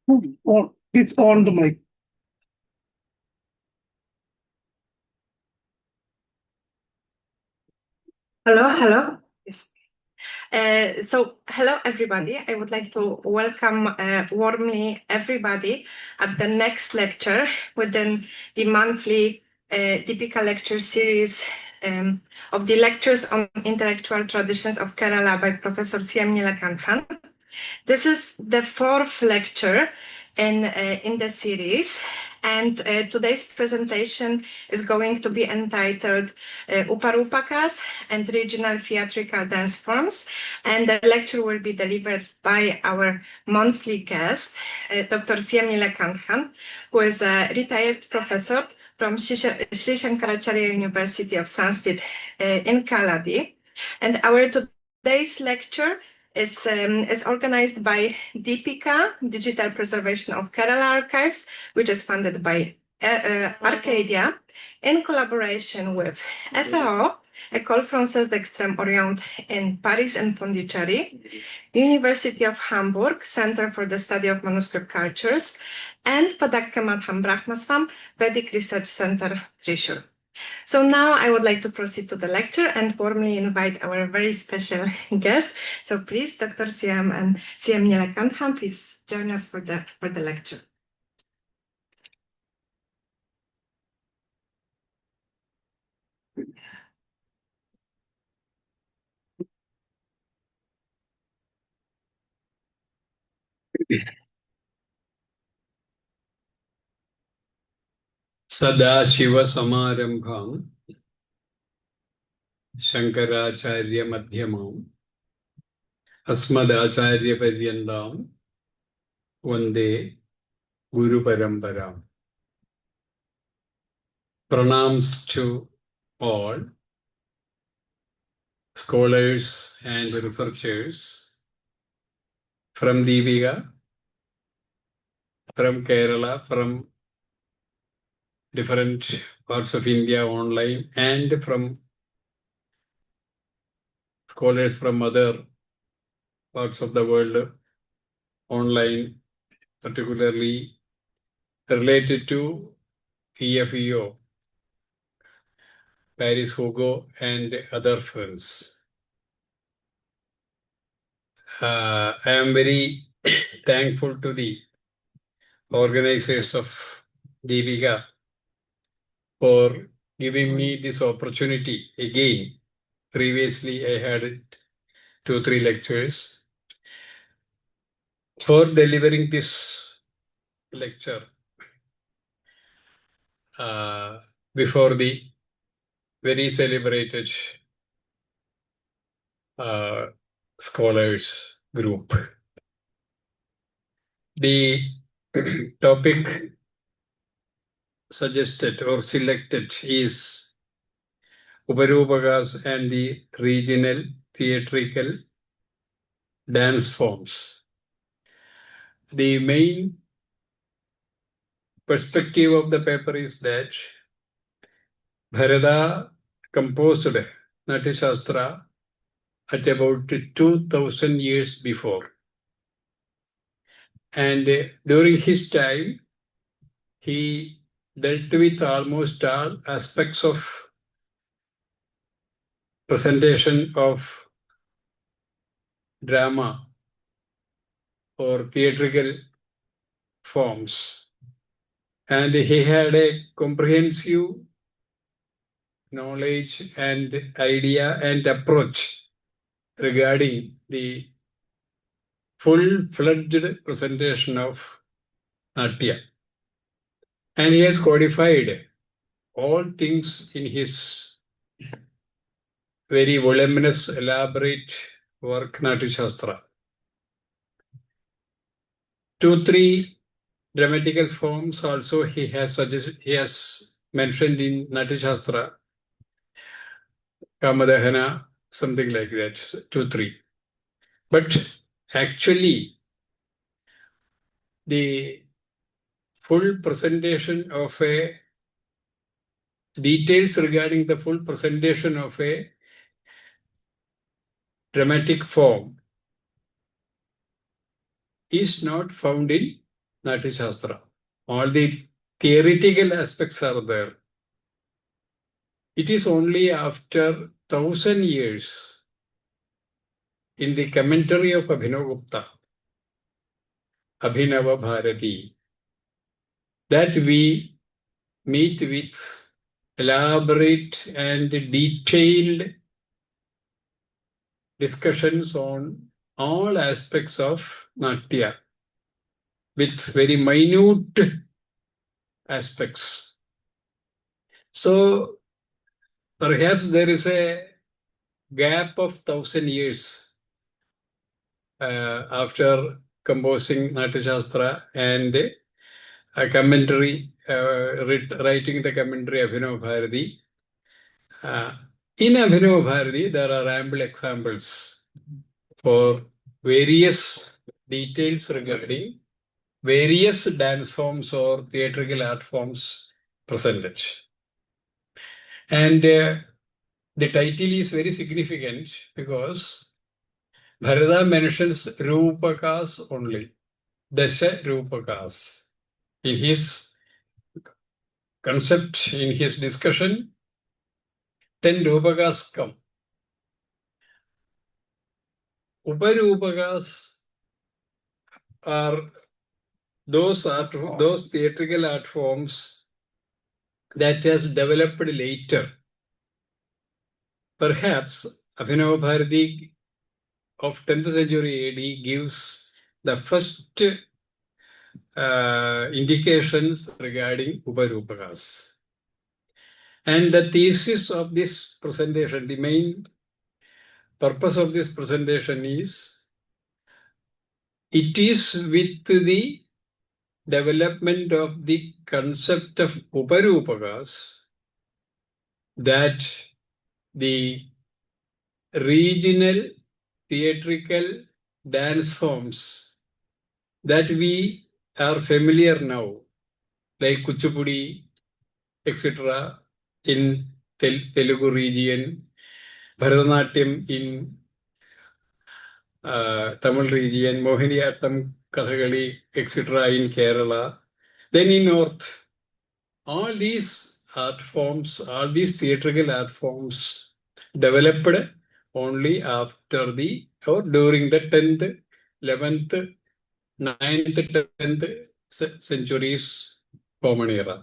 Or it's on the mic. Hello. Yes. Hello everybody. I would like to welcome warmly everybody at the next lecture within the monthly DiPiKA lecture series of the lectures on intellectual traditions of Kerala by Professor Neelakandhan. This is the fourth lecture in the series, and today's presentation is going to be entitled Uparūpakas and Regional Theatrical Dance Forms, and the lecture will be delivered by our monthly guest, Dr. Neelakandhan, who is a retired professor from Sree Sankaracharya University of Sanskrit in Kalady. And our today's lecture is organized by DiPiKA, Digital Preservation of Kerala Archives, which is funded by Arcadia, in collaboration with FAO, École Française d'Extrême-Orient in Paris and Pondicherry, University of Hamburg, Center for the Study of Manuscript Cultures, and Vadakke Madham Brahmaswam, Vedic Research Center, Thrissur. So now I would like to proceed to the lecture and warmly invite our very special guest. So please, Dr. Siam and Siam Neelakandhan, please join us for the lecture. Sadashiva Samarambham Sankaracharya Madhyamam Asmadacharya Paryandam Vande Guru Paramparam. Pranams to all scholars and researchers from DiPiKA, from Kerala, from different parts of India online, and from scholars from other parts of the world online, particularly related to EFEO, Paris Hugo, and other friends. I am very thankful to the organizers of DiPiKA for giving me this opportunity again. Previously, I had 2-3 lectures. For delivering this lecture before the very celebrated scholars group. The topic suggested or selected is Uparūpakas and the regional theatrical dance forms. The main perspective of the paper is that Bharata composed Natyashastra at about 2000 years before. And during his time, he dealt with almost all aspects of presentation of drama or theatrical forms. And he had a comprehensive knowledge and idea and approach regarding the full-fledged presentation of Natya. And he has codified all things in his very voluminous, elaborate work, Natyashastra. 2-3 dramatical forms also he has mentioned in Natyashastra, Kamadahana, something like that, 2-3. But actually, the full presentation of a details regarding the full presentation of a dramatic form is not found in Natya Shastra. All the theoretical aspects are there. It is only after 1,000 years in the commentary of Abhinavagupta, Abhinava Bharati, that we meet with elaborate and detailed discussions on all aspects of Natya with very minute aspects. So perhaps there is a gap of 1,000 years after composing Natya Shastra and a commentary, writing the commentary of Abhinava Bharati. In Abhinava Bharati, there are ample examples for various details regarding various dance forms or theatrical art forms presented. And the title is very significant because Bharata mentions Rupakas only, Dasha Rupakas. In his concept, in his discussion, 10 Rupakas come. Uparūpakas are those theatrical art forms that has developed later. Perhaps Abhinava Bharati of 10th century AD gives the first indications regarding Uparūpakas. And the thesis of this presentation, the main purpose of this presentation is, it is with the development of the concept of Uparūpakas that the regional theatrical dance forms that we are familiar now, like Kuchipudi, etc., in Telugu region, Bharatanatyam in Tamil region, Mohiniyattam, Kathakali, etc. in Kerala. Then in North, all these art forms, all these theatrical art forms developed only after or during the 10th, 11th, 9th, 10th centuries Common Era.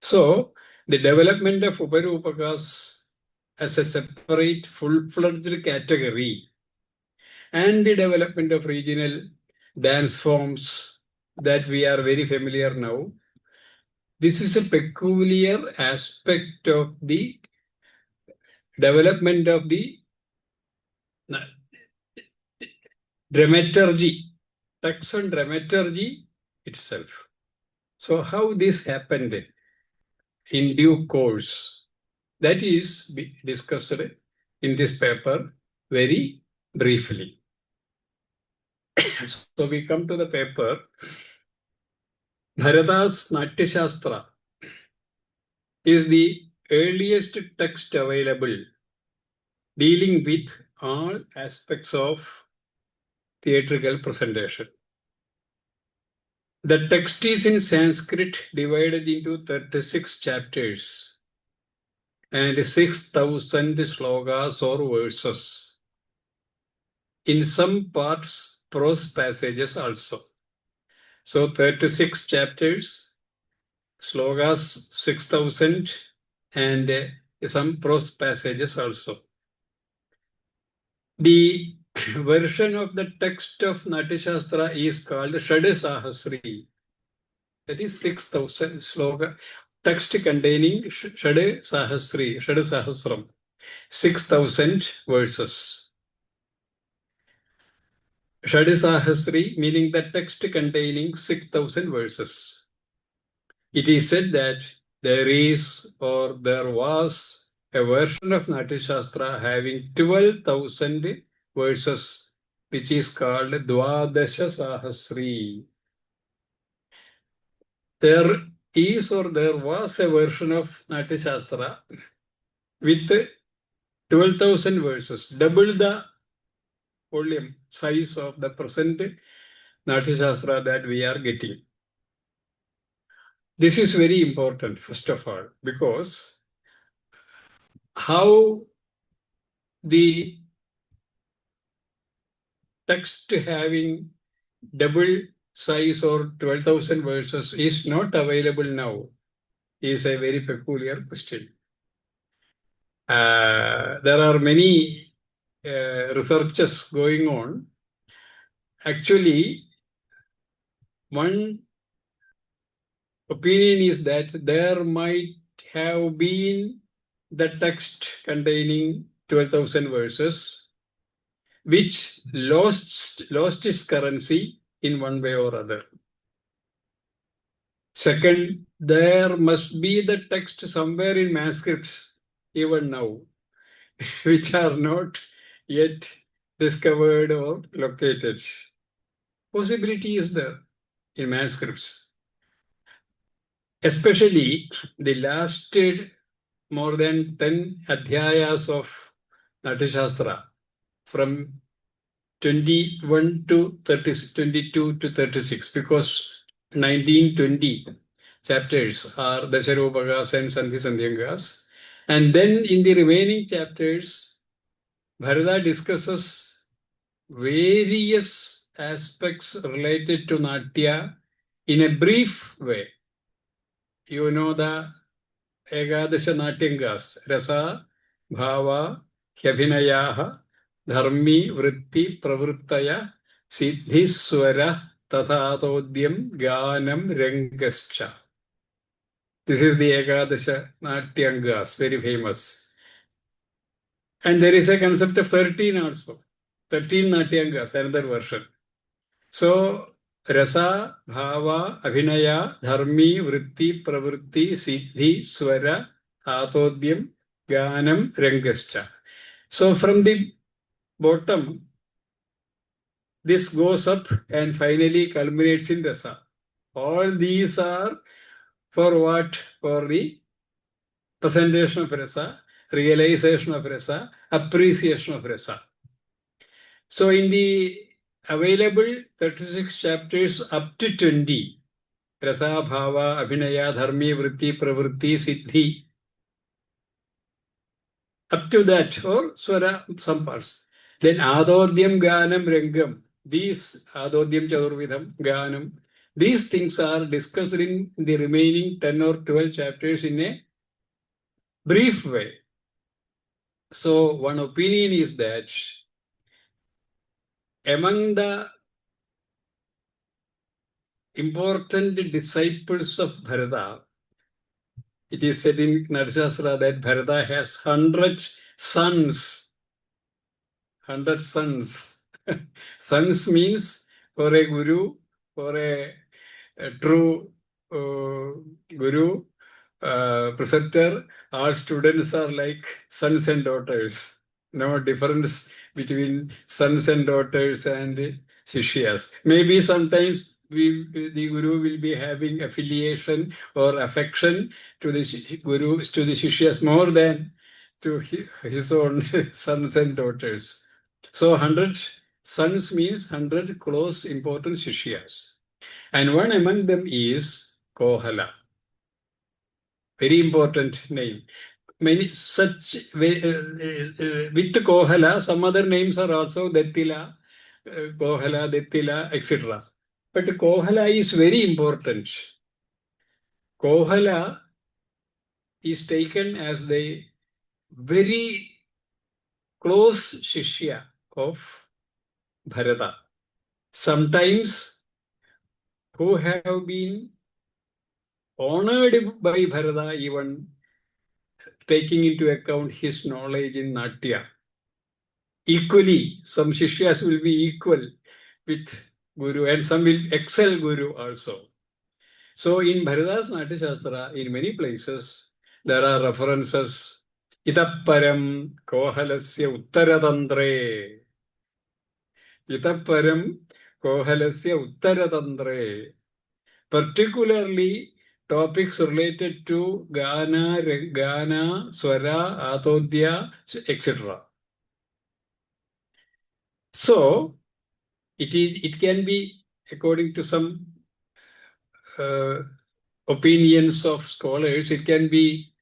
So, the development of Uparūpakas as a separate, full-fledged category and the development of regional dance forms that we are very familiar now, this is a peculiar aspect of the development of the dramaturgy, text on dramaturgy itself. So how this happened in due course, that is discussed in this paper very briefly. So we come to the paper. Bharata's Natya Shastra is the earliest text available dealing with all aspects of theatrical presentation. The text is in Sanskrit, divided into 36 chapters and 6,000 slokas or verses. In some parts, prose passages also. So 36 chapters, slokas 6,000, and some prose passages also. The version of the text of Natya Shastra is called Sree. That is 6,000 sloka text containing Sahasram, 6,000 verses. Sahasri meaning the text containing 6,000 verses. It is said that there is or there was a version of Natya Shastra having 12,000 verses, which is called Dwadasha Sahasri. There is or there was a version of Natya Shastra with 12,000 verses, double the volume size of the present Natya Shastra that we are getting. This is very important, first of all, because how the text having double size or 12,000 verses is not available now is a very peculiar question. There are many researches going on. Actually, one opinion is that there might have been the text containing 12,000 verses, which lost its currency in one way or other. Second, there must be the text somewhere in manuscripts, even now, which are not yet discovered or located. Possibility is there in manuscripts. Especially the last more than 10 adhyayas of Natashastra from 21 to 30, 22 to 36, because 19-20 chapters are Uparūpakas and Sandhyangas. And then in the remaining chapters, Bharata discusses various aspects related to Natya in a brief way. You know the Ekadasha Natyangas, Rasa, Bhava, Hyabhinayaha, Dharmi, Vritti, Pravrittaya, Siddhi, Swara, Tatatodyam, Ganam, Rangascha. This is the Ekadasha Natyangas, very famous. And there is a concept of 13 also. 13 Natyangas, another version. So, Rasa, Bhava, Abhinaya, Dharmi, Vritti, Pravritti, Siddhi, Swara, Atodhyam, Ganam, Rangascha. So from the bottom, this goes up and finally culminates in Rasa. All these are for what? For the presentation of Rasa, realization of Rasa, appreciation of Rasa. So in the available 36 chapters up to 20, Rasa, Bhava, Abhinaya, Dharmi, Vritti, Pravritti, Siddhi, up to that, or Swara, some parts. Then Adodyam, Ganam, Rangam, these Adodyam, Chaturvidham, Ganam, these things are discussed in the remaining 10 or 12 chapters in a brief way. So one opinion is that among the important disciples of Bharata, it is said in Natashastra that Bharata has 100 sons. 100 sons. Sons means for a guru, for a true guru, preceptor, all students are like sons and daughters. No difference between sons and daughters and shishyas. Maybe sometimes the guru will be having affiliation or affection to the guru, to the shishyas more than to his own sons and daughters. So 100 sons means 100 close important shishyas. And one among them is Kohala. Very important name. Many such with Kohala, some other names are also Dattila, Kohala, Dattila, etc. But Kohala is very important. Kohala is taken as the very close shishya of Bharata. Sometimes who have been honored by Bharata, even taking into account his knowledge in Natya. Equally, some Shishyas will be equal with Guru and some will excel Guru also. So in Bharata's Natya Shastra, in many places, there are references. Itaparam Kohalasya Uttaratantre. Itaparam Kohalasya Uttaratantre. Particularly topics related to Gana, Swara, Atodhya, etc. So it can be according to some opinions of scholars, it can be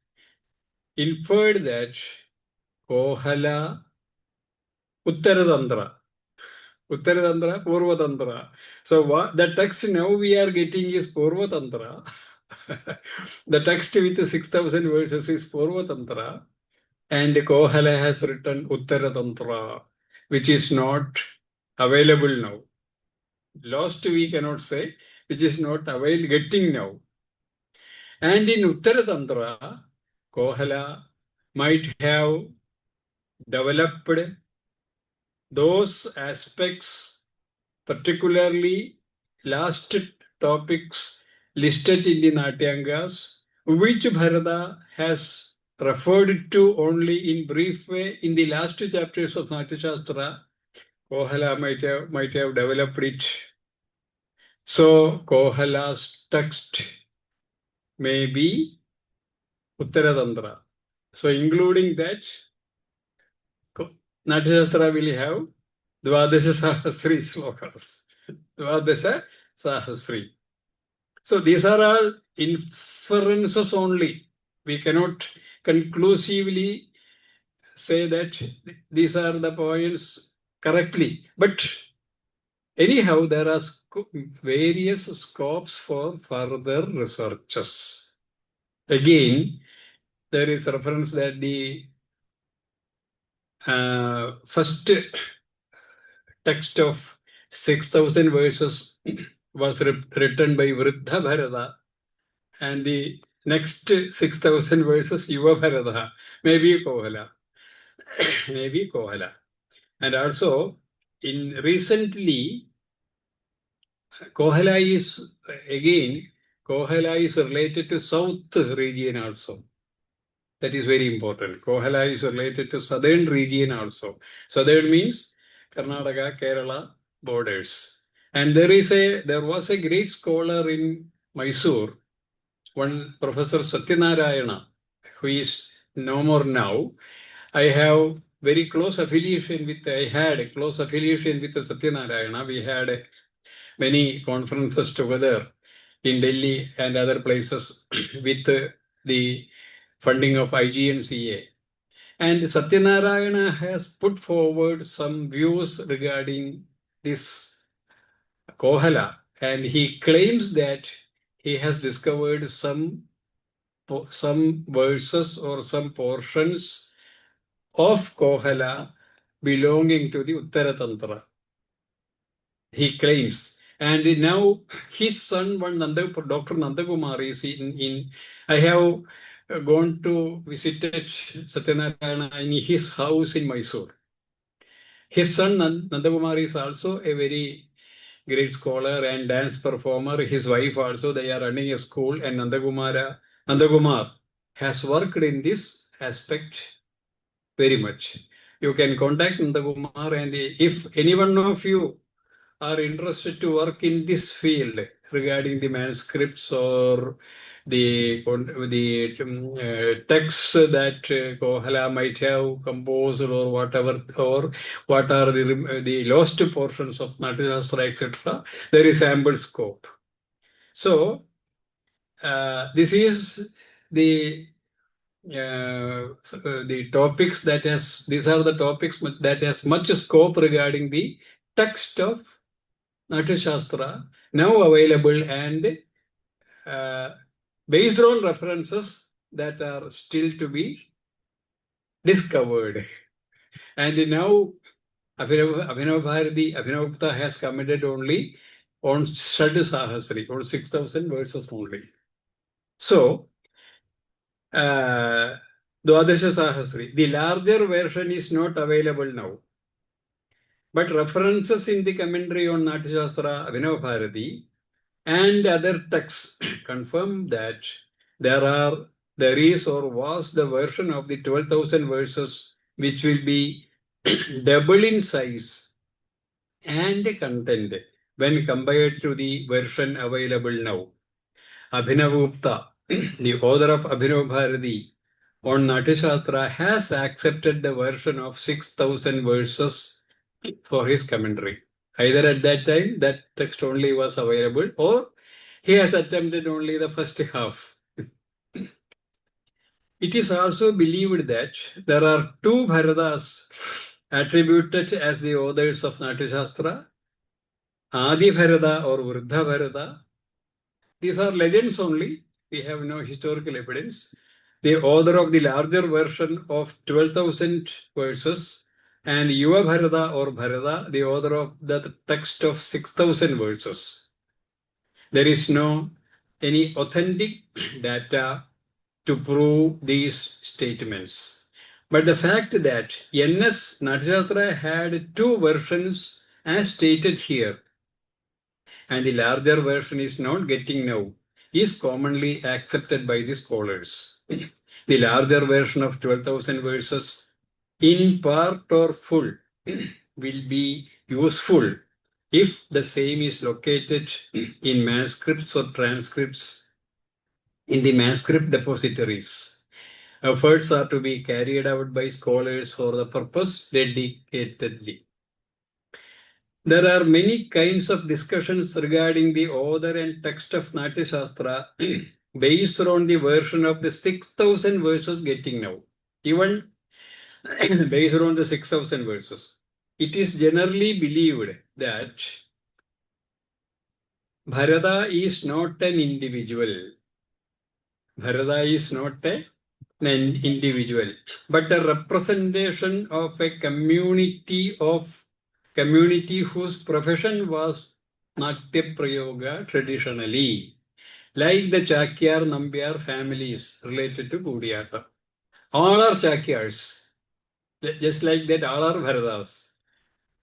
inferred that Kohala Uttaratantra, Purvatantra. So the text now we are getting is Purvatantra. The text with 6,000 verses is Purvatantra. And Kohala has written Uttaratantra, which is not available now. Lost we cannot say, which is not getting now. And in Uttaratantra, Kohala might have developed those aspects, particularly last topics listed in the Natyangas, which Bharata has referred to only in brief way in the last chapters of Natyashastra. Kohala might have developed it. So Kohala's text may be Uttaratantra. So including that, Natyashastra will have Dvadasha Sahasri slokas. Dvadasha Sahasri. So these are all inferences only. We cannot conclusively say that these are the points correctly. But anyhow, there are various scopes for further researches. Again, there is reference that the first text of 6,000 verses was written by Vriddha Bharata, and the next 6,000 verses Yuva Bharata, maybe Kohala. Maybe Kohala. And also, recently, Kohala is related to South region also. That is very important. Kohala is related to southern region also. Southern means Karnataka, Kerala borders. And there was a great scholar in Mysore, one Professor Satyanarayana, who is no more now. I had a close affiliation with Satyanarayana. We had many conferences together in Delhi and other places with the funding of IGNCA. And Satyanarayana has put forward some views regarding this Kohala, and he claims that he has discovered some verses or some portions of Kohala belonging to the Uttaratantra. He claims. And now his son, Dr. Nandakumar, is in. I have gone to visit Satyanarayana in his house in Mysore. His son, Nandakumar, is also a very great scholar and dance performer. His wife also, they are running a school, and Nandakumar has worked in this aspect very much. You can contact Nandakumar, and if any one of you are interested to work in this field regarding the manuscripts or the texts that Kohala might have composed or whatever, or what are the lost portions of Natyashastra, etc., there is ample scope. So this is the topics these are the topics that has much scope regarding the text of Natyashastra, now available and based on references that are still to be discovered. And now Abhinavagupta has commented only on Shad Sahasri, or 6,000 verses only. So, Dwadasha Sahasri, the larger version is not available now. But references in the commentary on Natyashastra, Abhinavabharati, and other texts confirm that there is or was the version of the 12,000 verses which will be double in size and content when compared to the version available now. Abhinavagupta, the author of Abhinavabharati on Natyashastra, has accepted the version of 6,000 verses for his commentary. Either at that time that text only was available, or he has attempted only the first half. It is also believed that there are two Bharatas attributed as the authors of Natya Shastra, Adi Bharata or Vruddha Bharata. These are legends only. We have no historical evidence. The author of the larger version of 12,000 verses, and Yuva Bharata or Bharata, the author of the text of 6,000 verses. There is no any authentic data to prove these statements. But the fact that NS Natya had two versions as stated here, and the larger version is not getting now, is commonly accepted by the scholars. The larger version of 12,000 verses, in part or full, will be useful if the same is located in manuscripts or transcripts in the manuscript depositories. Efforts are to be carried out by scholars for the purpose dedicatedly. There are many kinds of discussions regarding the author and text of Natya Shastra based on the version of the 6,000 verses getting now. Even based on the 6,000 verses. It is generally believed that Bharata is not an individual. Bharata is not an individual, but a representation of a community whose profession was Natya Prayoga traditionally, like the Chakyar Nambyar families related to Gudiyata. All are Chakyars, just like that all are Bharatas,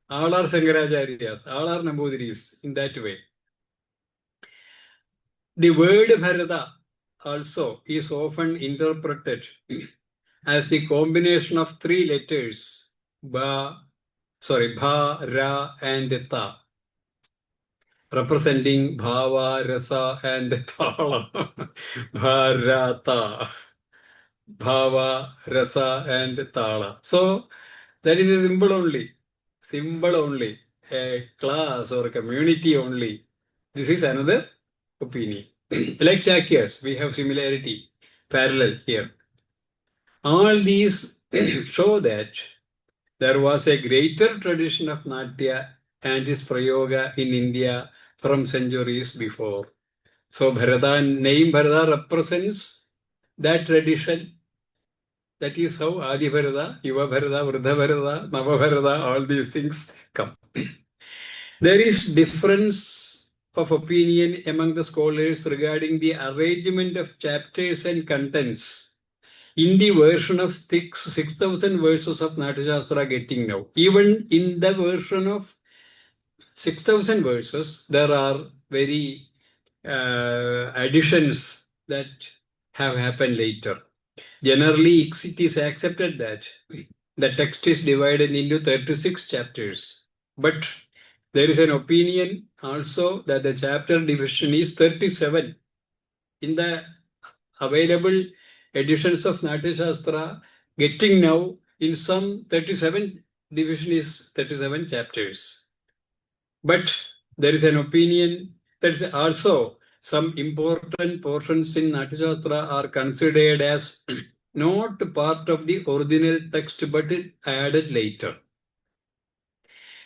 all are Sankaracharyas, all are Nambodiris in that way. The word Bharata also is often interpreted as the combination of three letters, Bha, Ra, and Ta, representing Bhava, Rasa, and Tala. Bharata, Bhava, Rasa, and Tala. So that is a symbol only, a class or a community only. This is another opinion. Like Chakyas, we have similarity, parallel here. All these show that there was a greater tradition of Natya and its Prayoga in India from centuries before. So name Bharata represents that tradition. That is how Adi Bharata, Yuva Bharata, Vruddha Bharata, Nava Bharata, all these things come. There is difference of opinion among the scholars regarding the arrangement of chapters and contents in the version of 6,000 verses of Natya Shastra getting now. Even in the version of 6,000 verses, there are very additions that have happened later. Generally, it is accepted that the text is divided into 36 chapters. But there is an opinion also that the chapter division is 37. In the available editions of Natya Shastra, getting now, in some 37 division is 37 chapters. But there is an opinion that also some important portions in Natya Shastra are considered as not part of the original text but added later.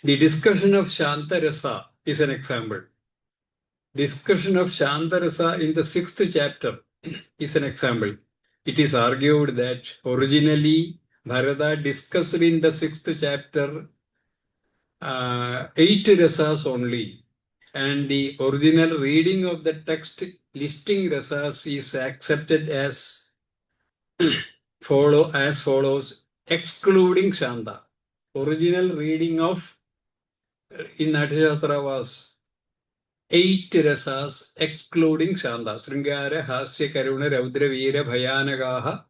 The discussion of Shantarasa is an example. Discussion of Shantarasa in the 6th chapter is an example. It is argued that originally Bharata discussed in the 6th chapter 8 rasas only, and the original reading of the text listing rasas is accepted as follows, excluding Shanta. Original reading of in Natya Shastra was 8 rasas excluding Shanta. Sringara, Hasya, Karuna, Raudra, Veera, Bhayanagaha,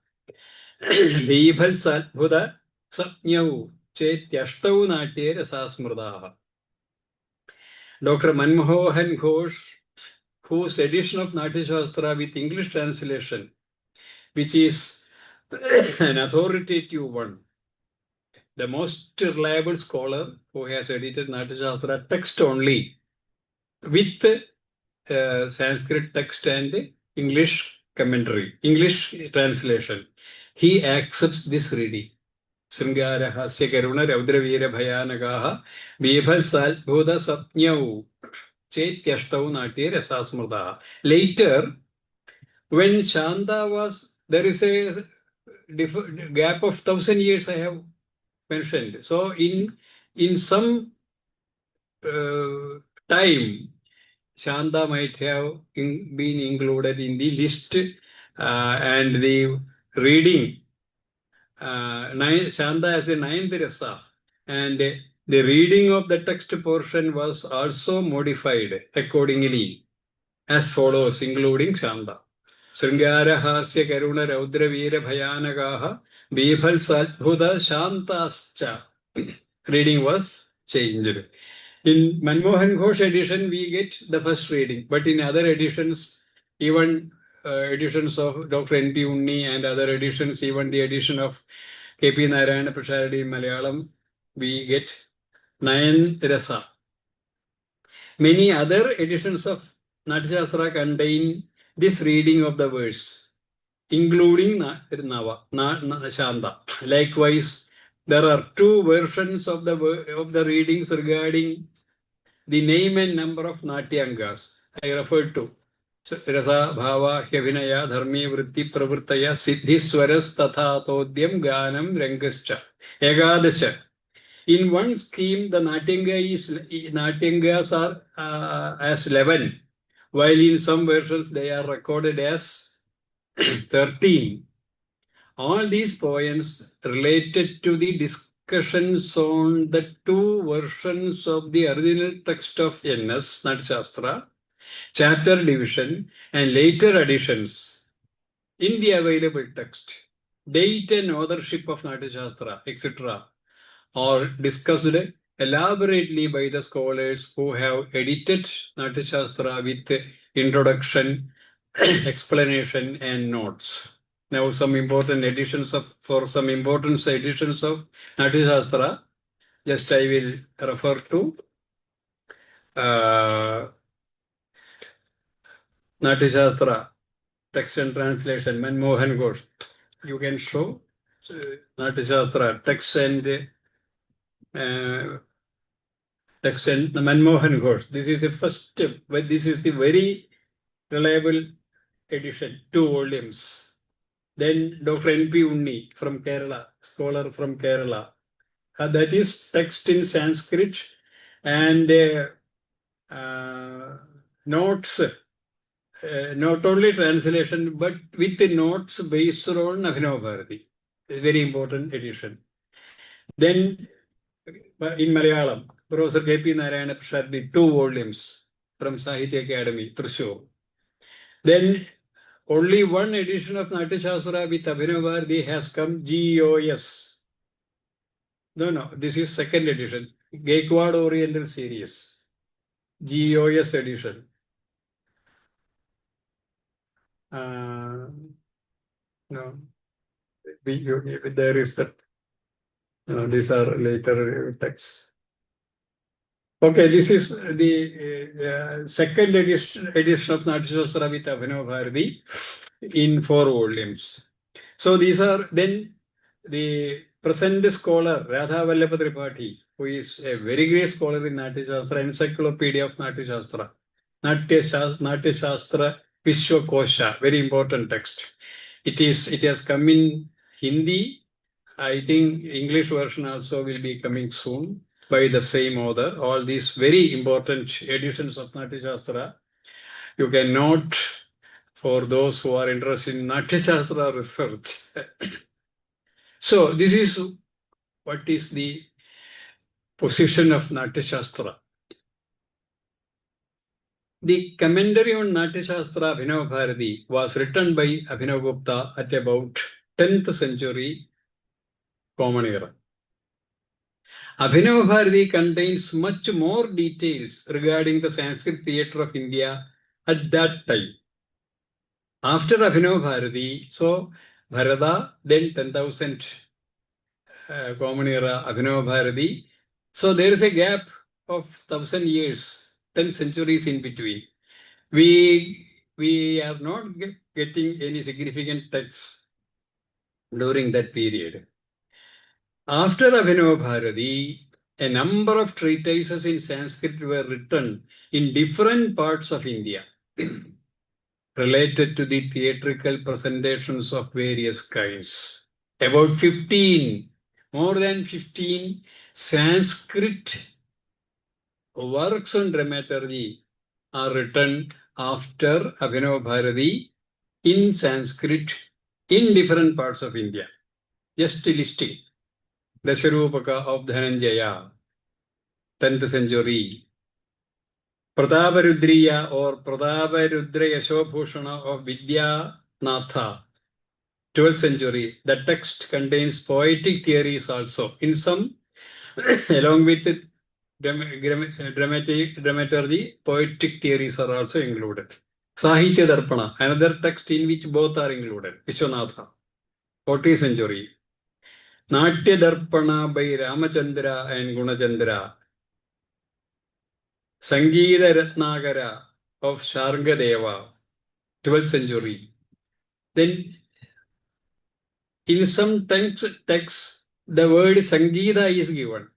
Bibhal, Sadbhuda, Satnyavu, Chetyashtau Natya Rasasmrdaha. Dr. Manmohan Ghosh, whose edition of Natya Shastra with English translation, which is an authoritative one, the most reliable scholar who has edited Natya Shastra text only with Sanskrit text and English commentary, English translation. He accepts this reading. Sringarahasya Karuna Raudra Veera Bhayanagaha Bibhalsalbhuda Sapnyau Chetyashtau Natya Rasasmrdaha. Later, when Shanda was, there is a gap of 1,000 years I have mentioned. So in some time, Shanda might have been included in the list and the reading. Shanda as the ninth rasa, and the reading of the text portion was also modified accordingly as follows, including Shanda. Sringarahasya Karuna Raudra Veera Bhayanagaha Bibhalsalbhuda Shantascha. Reading was changed. In Manmohan Ghosh edition, we get the first reading, but in other editions, even editions of Dr. N.P. Unni and other editions, even the edition of K.P. Narayana Prasharadi in Malayalam, we get 9 rasa. Many other editions of Natyashastra contain this reading of the verse, including Nava, Shanda. Likewise, there are 2 versions of the readings regarding the name and number of Natyangas. I referred to Rasa, Bhava, Hyavinaya, Dharmi, Vritti, Pravrittaya, Siddhi, Swaras, Tatha, Todyam, Ganam, Rangascha. Egadasha. In one scheme, the Natyangas are as 11, while in some versions they are recorded as 13. All these poems related to the discussions on the 2 versions of the original text of NS, Natyashastra, chapter division, and later additions in the available text, date and authorship of Natyashastra, etc., are discussed elaborately by the scholars who have edited Natyashastra with introduction, explanation, and notes. Now, some important editions of Natyashastra, just I will refer to Natyashastra text and translation, Manmohan Ghosh. You can show Natyashastra text and Manmohan Ghosh. This is the first step, but this is the very reliable edition, 2 volumes. Then Dr. N.P. Unni from Kerala, scholar from Kerala. That is text in Sanskrit and notes, not only translation, but with the notes based on Abhinav Bharati. It's a very important edition. Then in Malayalam, Professor K.P. Narayana Prasharadi, 2 volumes from Sahitya Academy, Thrissur. Then only one edition of Natyashastra with Abhinav Bharati has come, GOS. No, this is second edition, Gaikwad Oriental Series, GOS edition. No, there is that. These are later texts. Okay, this is the second edition of Natyashastra with Abhinav Bharati in 4 volumes. So these are then the present scholar Radha Vallabha Tripathi, who is a very great scholar in Natyashastra, Encyclopedia of Natyashastra, Natyashastra Vishwakosha, very important text. It has come in Hindi. I think English version also will be coming soon by the same author. All these very important editions of Natyashastra, you can note for those who are interested in Natyashastra research. So this is what is the position of Natyashastra. The commentary on Natyashastra Abhinav Bharati was written by Abhinav Gupta at about 10th century Common Era. Abhinav Bharati contains much more details regarding the Sanskrit theatre of India at that time. After Abhinav Bharati, so Bharata, then 10,000 Common Era, Abhinav Bharati. So there is a gap of 1,000 years, 10 centuries in between. we are not getting any significant texts during that period. After Abhinava Bharati, a number of treatises in Sanskrit were written in different parts of India related to the theatrical presentations of various kinds. About 15, more than 15 Sanskrit works on dramaturgy are written after Abhinava Bharati in Sanskrit in different parts of India. Just listing. The Uparūpakas of Dhananjaya, 10th century. Prataparudriya or Prataparudra Yashobhushana of Vidyanatha, 12th century. The text contains poetic theories also. In some, along with dramaturgy, poetic theories are also included. Sahitya Darpana, another text in which both are included. Vishwanatha, 14th century. Natya Darpana by Ramachandra and Gunachandra. Sangeeta Ratnakara of Sharngadeva, 12th century. Then, in some texts, the word Sangeeta is given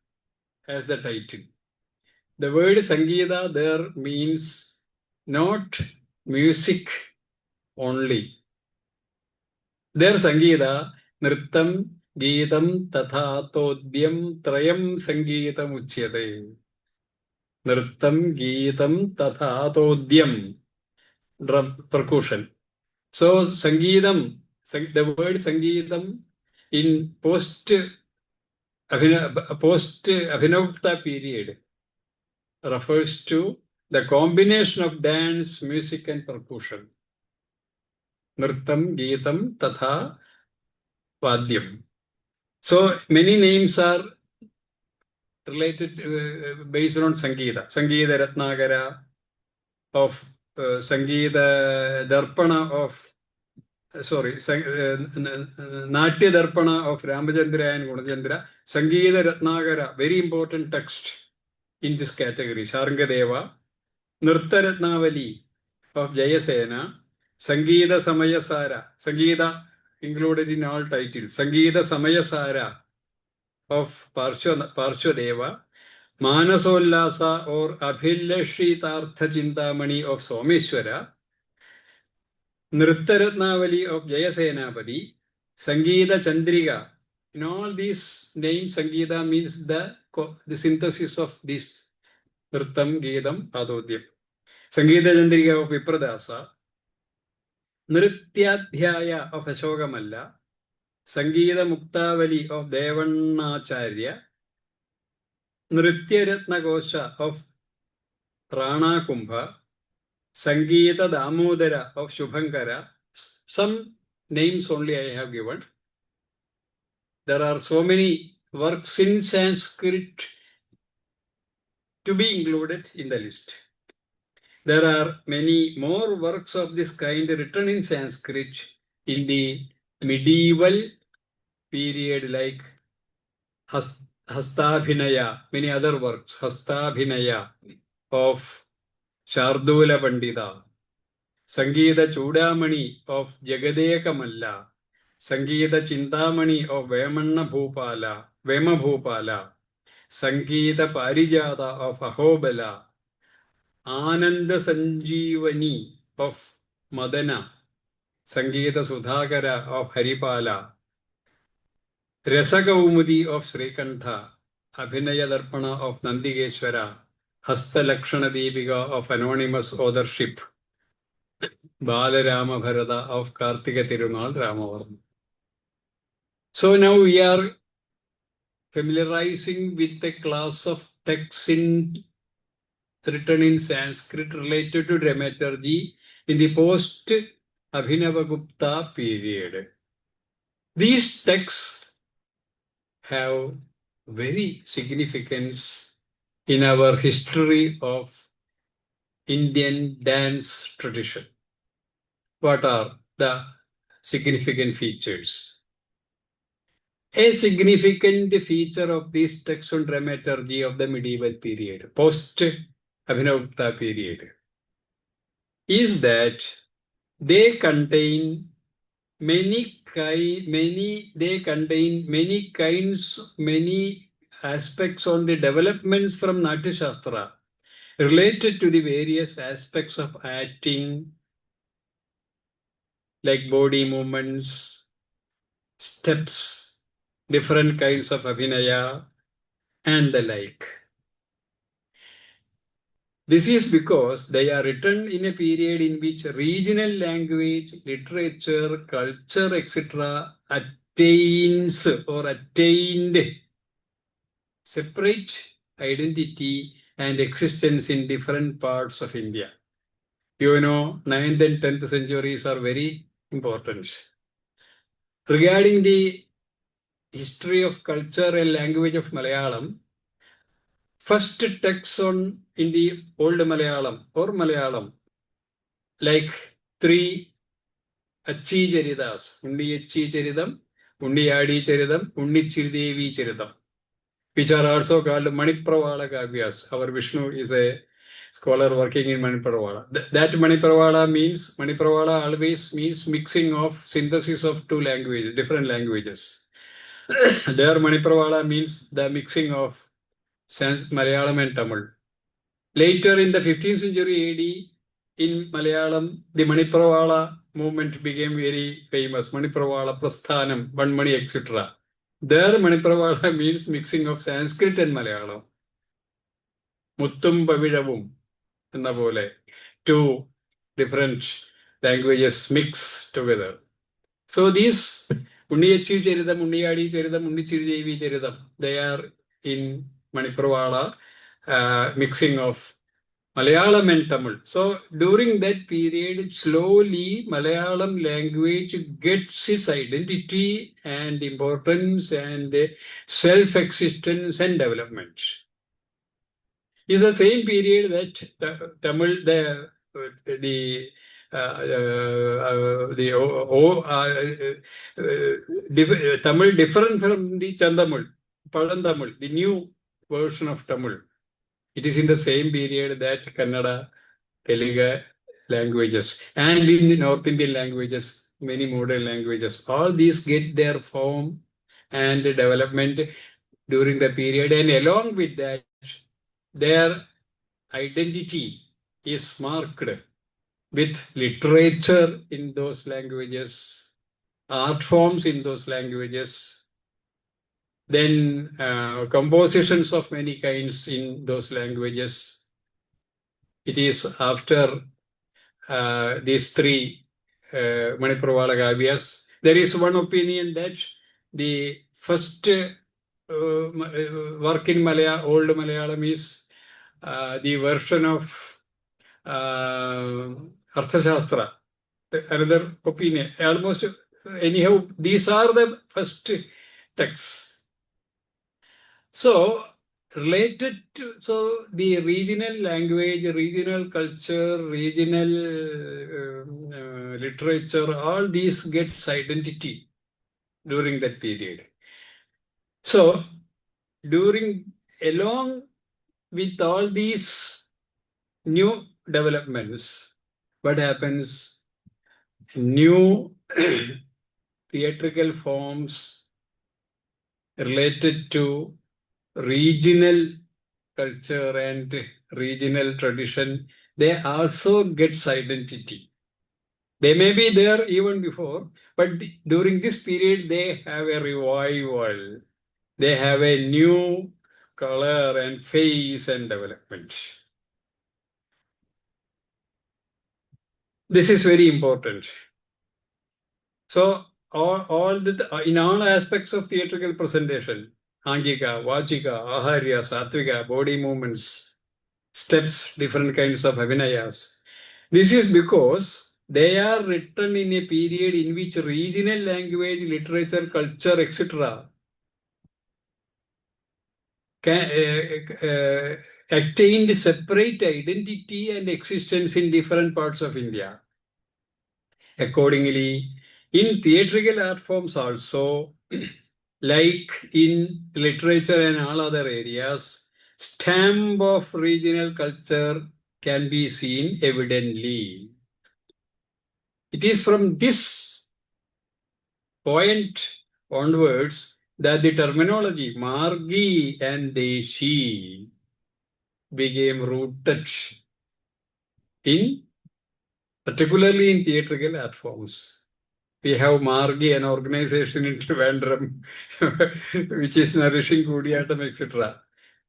as the title. The word Sangeeta there means not music only. There Sangeeta, Nrittam, Geetam, Tatha, Todyam, Trayam Sangeetam Uchyate. Nrittam, Geetam, Tatha, Todyam. Drum, percussion. So Sangeetam, the word Sangeetam in post-Abhinavta period refers to the combination of dance, music and percussion. Nrittam, Geetam, Tatha, Vadyam. So many names are related based on Sangeeta. Sangeeta Ratnakara of Sangeeta Darpana of Natya Darpana of Ramachandra and Gunachandra. Sangeeta Ratnakara, very important text in this category. Sharngadeva. Nritta Ratnavali of Jayasena. Sangeeta Samayasara. Sangeeta included in all titles. Sangeeta Samayasara of Parshwadeva. Manasollasa or Abhilashitartha Chintamani of Someshwara. Nritta Ratnavali of Jayasenapati. Sangeeta Chandrika. In all these names, Sangeeta means the synthesis of this Nrittam, Geetam, Padodyam. Sangeeta Chandrika of Vipradasa. Nrityadhyaya of Ashokamalla. Sangeeta Muktavali of Devannacharya. Nritya Ratnakosha of Rana Kumbha. Sangeeta Damodara of Shubhankara. Some names only I have given. There are so many works in Sanskrit to be included in the list. There are many more works of this kind written in Sanskrit in the medieval period, like Hastabhinaya, many other works. Hastabhinaya of Shardula Pandita. Sangeeta Chudamani of Jagadeka Malla. Sangeeta Chintamani of Vema Bhupala. Sangeeta Parijata of Ahobala. Ananda Sanjeevani of Madana. Sangeeta Sudhakara of Haripala. Rasakaumudi of Srikantha. Abhinaya Darpana of Nandigeshwara. Hasta Lakshana DiPiKA of anonymous authorship. Balarama Bharata of Kartika Tirunal Ramavarma. So now we are familiarizing with a class of texts written in Sanskrit related to dramaturgy in the post-Abhinavagupta period. These texts have very significance in our history of Indian dance tradition. What are the significant features? A significant feature of this text on dramaturgy of the medieval period, post-Abhinavagupta period, is that they contain many kinds, many aspects on the developments from Natya Shastra related to the various aspects of acting, like body movements, steps, different kinds of abhinaya, and the like. This is because they are written in a period in which regional language, literature, culture, etc. attained separate identity and existence in different parts of India. You know, 9th and 10th centuries are very important. Regarding the history of culture and language of Malayalam, first texts in the old Malayalam or Malayalam, like 3 Achi Charitas, Undi Achi Charitam, Undi Adi Charitam, Undi Chiridevi Charitam, which are also called Manipravala Kavyas. Our Vishnu is a scholar working in Manipravala. That Manipravala always means mixing of synthesis of two languages, different languages. There Manipravala means the mixing of Malayalam and Tamil. Later in the 15th century AD, in Malayalam, the Manipravala movement became very famous. Manipravala, Prasthanam, Vanmani, etc. There Manipravala means mixing of Sanskrit and Malayalam. Muttum Paviravum, enna pole. Two different languages mix together. So these Unniyachi Charitam, Unniyadi Charitam, Unnichiridevi Charitam, they are in Manipravala, mixing of Malayalam and Tamil. So during that period, slowly Malayalam language gets its identity and importance and self-existence and development. It's the same period that Tamil, Tamil different from the Chandamul, Palantamul, the new version of Tamil. It is in the same period that Kannada, Telugu languages, and in the North Indian languages, many modern languages, all these get their form and development during the period, and along with that, their identity is marked with literature in those languages, art forms in those languages, then compositions of many kinds in those languages. It is after these 3 Manipravala Kavyas. There is one opinion that the first work in old Malayalam is the version of Arthashastra. Another opinion. Almost, anyhow, these are the first texts. So, related to the regional language, regional culture, regional literature, all these gets identity during that period. So, along with all these new developments, what happens? New theatrical forms related to regional culture and regional tradition, they also get identity. They may be there even before, but during this period, they have a revival. They have a new color and face and development. This is very important. So, in all aspects of theatrical presentation, Angika, Vachika, Aharya, Satvika, body movements, steps, different kinds of abhinayas. This is because they are written in a period in which regional language, literature, culture, etc. Attained separate identity and existence in different parts of India. Accordingly, in theatrical art forms also, like in literature and all other areas, stamp of regional culture can be seen evidently. It is from this point onwards that the terminology Margi and Deshi became rooted in, particularly in theatrical art forms. We have Margi, an organization in Trivandrum, which is nourishing Kudiyatam, etc.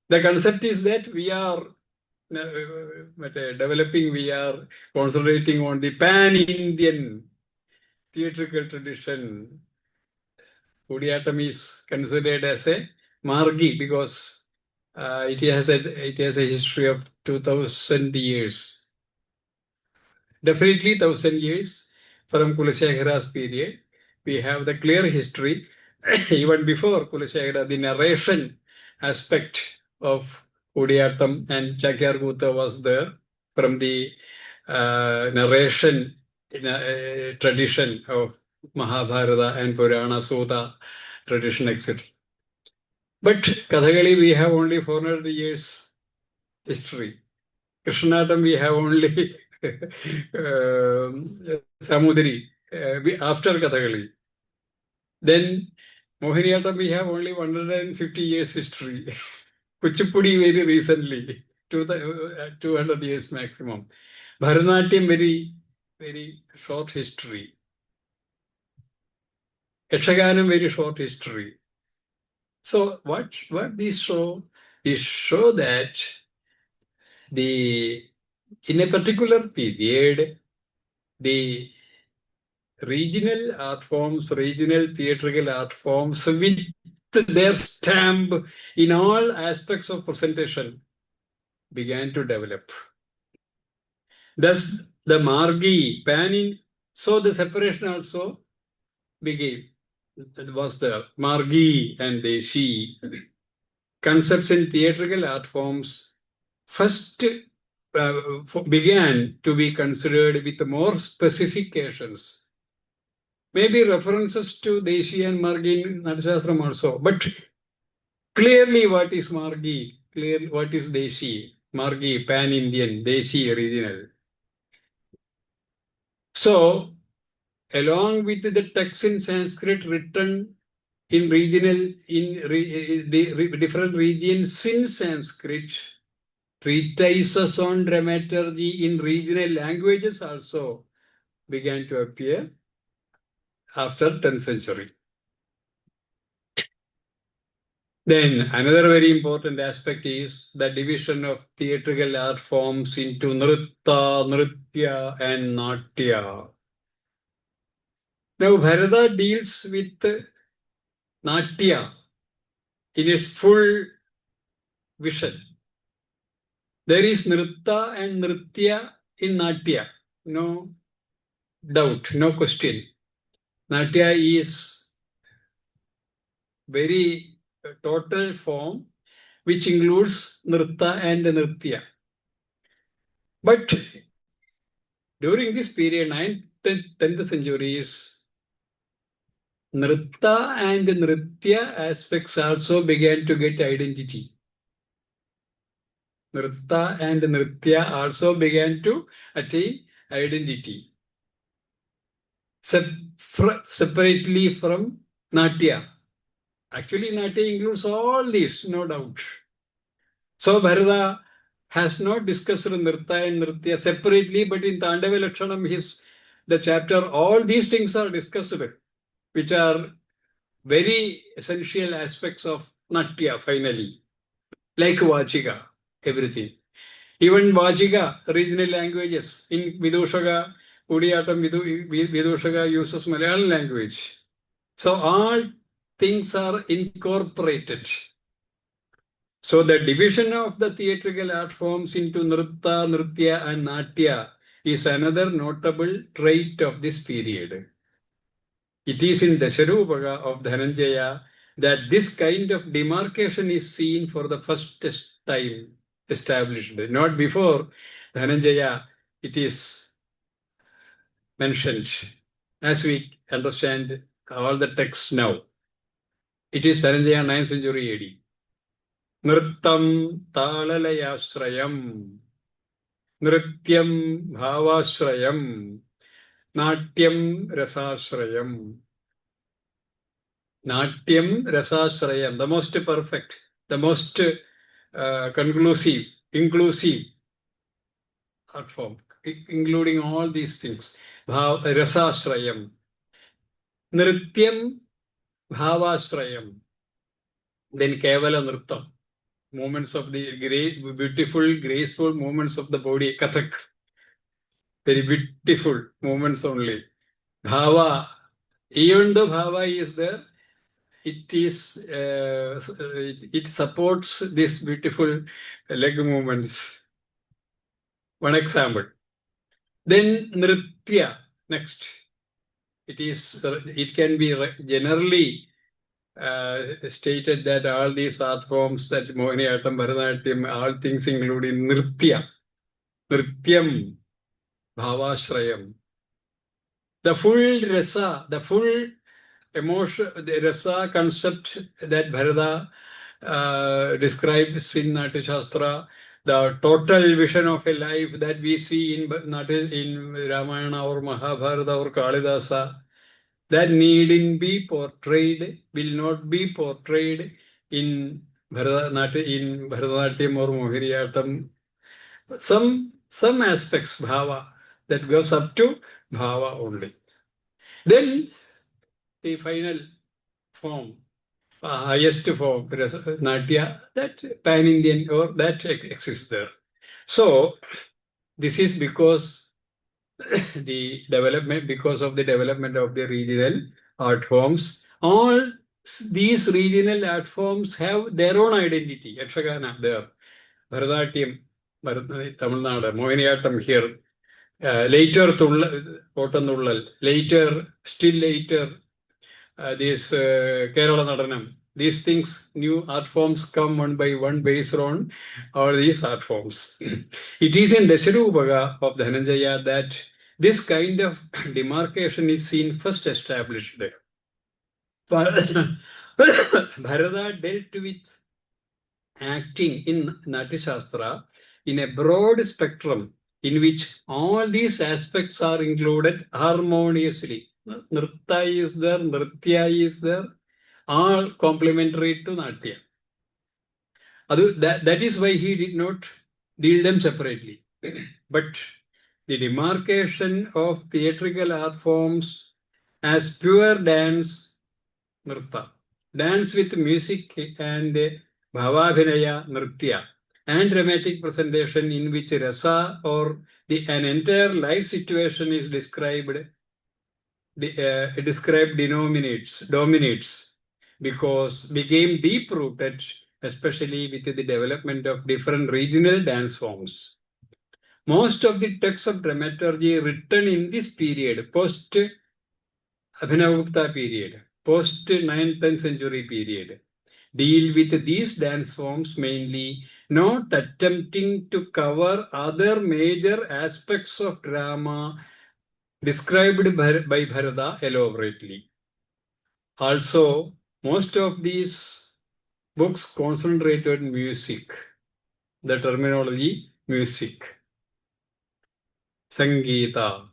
The concept is that we are developing, we are concentrating on the pan-Indian theatrical tradition. Kudiyatam is considered as a Margi because it has a history of 2000 years. Definitely 1000 years from Kulashekara's period. We have the clear history. Even before Kulashekara, the narration aspect of Kudiyatam and Chakyargutta was there from the narration tradition of Mahabharata and Purana Sutta tradition, etc. But Kathakali, we have only 400 years history. Krishnatam, we have only Samudri after Kathakali. Then Mohiniyattam, we have only 150 years history. Kuchipudi very recently, 200 years maximum. Bharatanatyam, very short history. Yakshaganam, very short history. So what these show? These show that in a particular period, the regional art forms, regional theatrical art forms with their stamp in all aspects of presentation began to develop. Thus, the Margi, panning, so the separation also began. That was the Margi and Deshi. Concepts in theatrical art forms first began to be considered with more specifications. Maybe references to Deshi and Margi in Natashastram also, but clearly what is Margi, clearly what is Deshi, Margi, pan-Indian, Deshi, regional. So, along with the text in Sanskrit written in regional, in different regions in Sanskrit, treatises on dramaturgy in regional languages also began to appear after 10th century. Then another very important aspect is the division of theatrical art forms into Nritta, Nritya and Natya. Now Bharata deals with Natya in its full vision. There is Nritta and Nritya in Natya. No doubt, no question. Natya is very total form which includes Nritta and Nritya. But during this period, 9th, 10th centuries, Nritta and Nritya aspects also began to get identity. Nritta and Nritya also began to attain identity. Separately from Natya. Actually, Natya includes all these, no doubt. So, Bharata has not discussed Nritta and Nritya separately, but in Tandava Lakshanam, the chapter, all these things are discussed, which are very essential aspects of Natya, finally, like Vachika, everything. Even Vachika, regional languages, in Vidushaka, Kudiyatam, Vidushaka uses Malayalam language. So all things are incorporated. So the division of the theatrical art forms into Nritta, Nritya and Natya is another notable trait of this period. It is in Uparūpakas of Dhananjaya that this kind of demarcation is seen for the first time established. Not before Dhananjaya, it is mentioned, as we understand all the texts now. It is Dhananjaya 9th century AD. Nrittam Talalayashrayam, Nrityam Bhavashrayam, Natyam Rasashrayam. Natyam Rasashrayam, the most perfect, the most conclusive, inclusive art form, including all these things. Rasashrayam. Nrityam Bhavashrayam. Then Kevala Nrittam. Movements of the great, beautiful, graceful movements of the body. Kathak. Very beautiful movements only. Bhava. Even though Bhava is there, it supports these beautiful leg movements. One example. Then Nritya. Next. It can be generally stated that all these art forms, that Mohiniyattam, Bharatanatyam, all things including Nritya. Nrityam. Bhavashrayam. The full rasa, the full emotion, the rasa concept that Bharata describes in Natya Shastra, the total vision of a life that we see in Ramayana or Mahabharata or Kalidasa, that needn't be portrayed, will not be portrayed in Bharatanatyam or Mohiniyattam. Some aspects, bhava, that goes up to bhava only. Then the final form, highest form, Natya, that pan-Indian or that exists there. So this is because of the development of the regional art forms. All these regional art forms have their own identity. Yakshagana there, Bharatanatyam, Tamil Nadu, Mohiniyattam here. Later, Pottannullal. Later, still later, this Kerala Nadanam. These things, new art forms come one by one based on all these art forms. It is in Uparūpakas of Dhananjaya that this kind of demarcation is seen first established there. Bharata dealt with acting in Natya Shastra in a broad spectrum in which all these aspects are included harmoniously. Nritta is there, Nritya is there, all complementary to Natya. That is why he did not deal them separately. But the demarcation of theatrical art forms as pure dance, Nritta, dance with music and Bhavabhinaya, Nritya, and dramatic presentation in which rasa or an entire life situation is described, dominates, because became deep-rooted, especially with the development of different regional dance forms. Most of the texts of dramaturgy written in this period, post-Abhinavagupta period, post-9th century period, deal with these dance forms mainly, not attempting to cover other major aspects of drama described by Bharata elaborately. Also, most of these books concentrated on music, the terminology music, Sangeeta,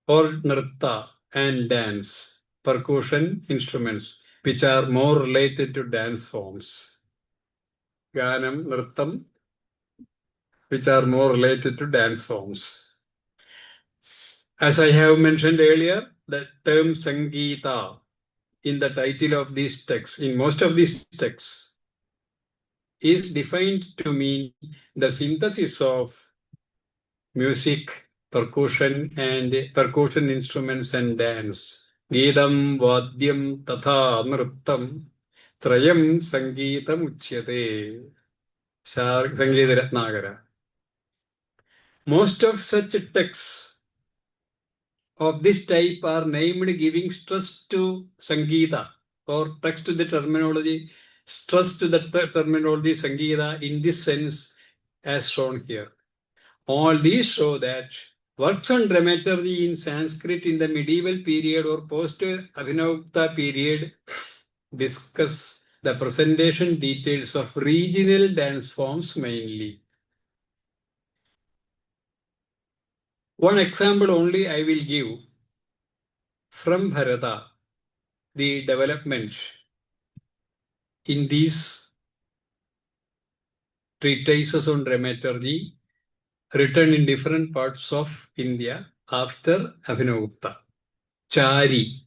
or Nritta and dance, percussion instruments, which are more related to dance forms. Ganam, Nrittam, which are more related to dance forms. As I have mentioned earlier, the term Sangeeta in the title of these texts, in most of these texts, is defined to mean the synthesis of music, percussion instruments and dance. Geetam, Vadyam, Tatha, Nrittam, Trayam, Sangeetam Uchyate. Sangeeta Ratnagara. Most of such texts of this type are named giving stress to Sangeeta or text to the terminology, stress to the terminology Sangeeta in this sense as shown here. All these show that works on dramaturgy in Sanskrit in the medieval period or post-Abhinavagupta period discuss the presentation details of regional dance forms mainly. One example only I will give from Bharata, the development in these treatises on dramaturgy written in different parts of India after Abhinavagupta. Chari.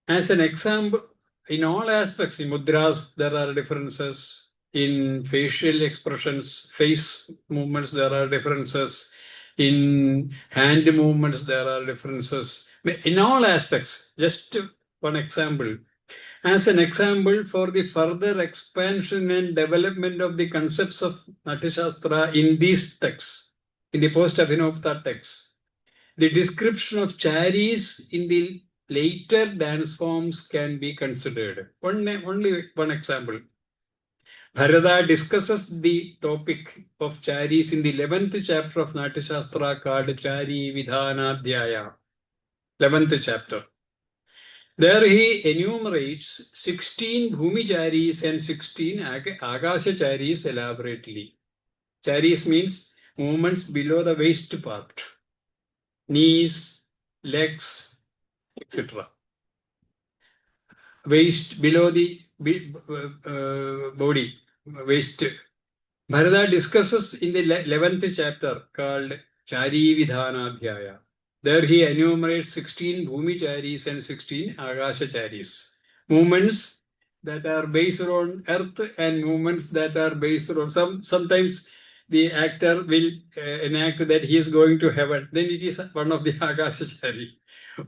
As an example, in all aspects, in mudras, there are differences. In facial expressions, face movements, there are differences. In hand movements, there are differences. In all aspects, just one example. As an example for the further expansion and development of the concepts of Natyashastra in these texts, in the post-Abhinavagupta texts, the description of charis in the later dance forms can be considered. Only one example. Bharata discusses the topic of charis in the 11th chapter of Natyashastra called Chari Vidhanadhyaya. 11th chapter. There he enumerates 16 Bhumicharis and 16 Akashacharis elaborately. Charis means movements below the waist part, knees, legs, etc. Waist below the body, waist. Bharata discusses in the 11th chapter called Chari Vidhanadhyaya. There he enumerates 16 Bhumicharis and 16 Akashacharis. Movements that are based on earth and movements that are based on sometimes the actor will enact that he is going to heaven. Then it is one of the Akashachari.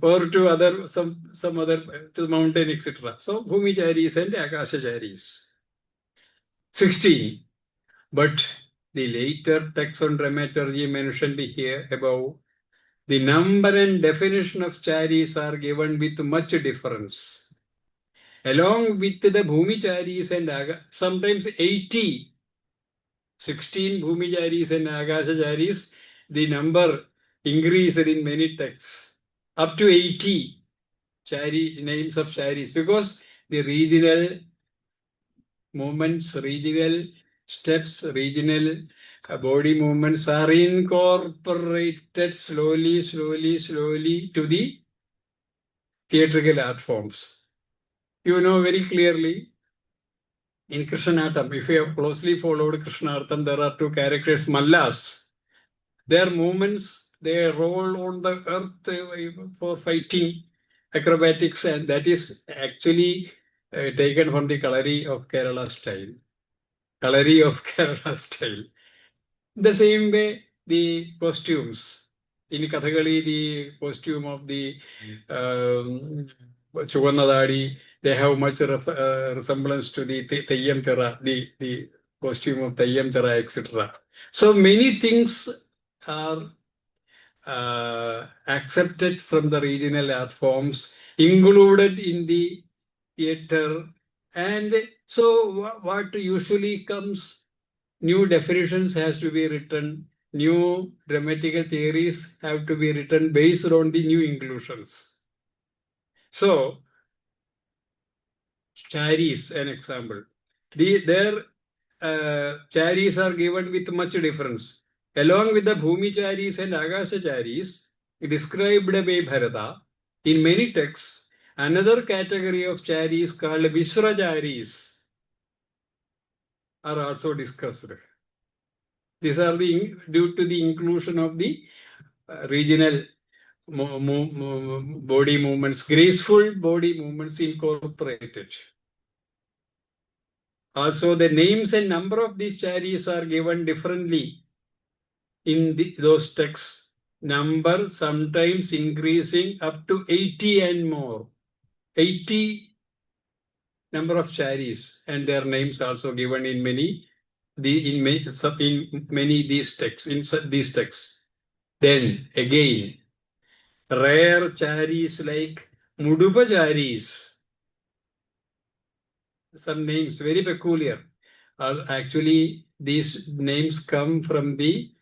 Or to other some other to mountain, etc. So Bhumicharis and Akashacharis. 16. But the later text on dramaturgy mentioned here above, the number and definition of charis are given with much difference. Along with the Bhumicharis and sometimes 80, 16 Bhumicharis and Akashacharis, the number increased in many texts. Up to 80 names of charis, because the regional movements, regional steps, regional body movements are incorporated slowly to the theatrical art forms. You know very clearly in Krishnanatam, if you have closely followed Krishnanatam, there are two characters, Mallas. Their movements, they roll on the earth for fighting acrobatics, and that is actually taken from the Kalady of Kerala style. Kalady of Kerala style. The same way, the costumes. In Kathakali, the costume of the Chuvannadadi, they have much resemblance to the Theyyam Chara, the costume of Theyyam Chara, etc. So many things are accepted from the regional art forms, included in the theater. And so what usually comes, new definitions has to be written, new dramatical theories have to be written based on the new inclusions. So, charis, an example. Their charis are given with much difference. Along with the Bhumicharis and Akashacharis, described by Bharata, in many texts, another category of charis called Vishracharis are also discussed. These are due to the inclusion of the regional body movements, graceful body movements incorporated. Also, the names and number of these charis are given differently in those texts. Number sometimes increasing up to 80 and more. 80 number of charis, and their names also given in many these texts. Then again, rare charis like Mudupacharis. Some names very peculiar. Actually, these names come from the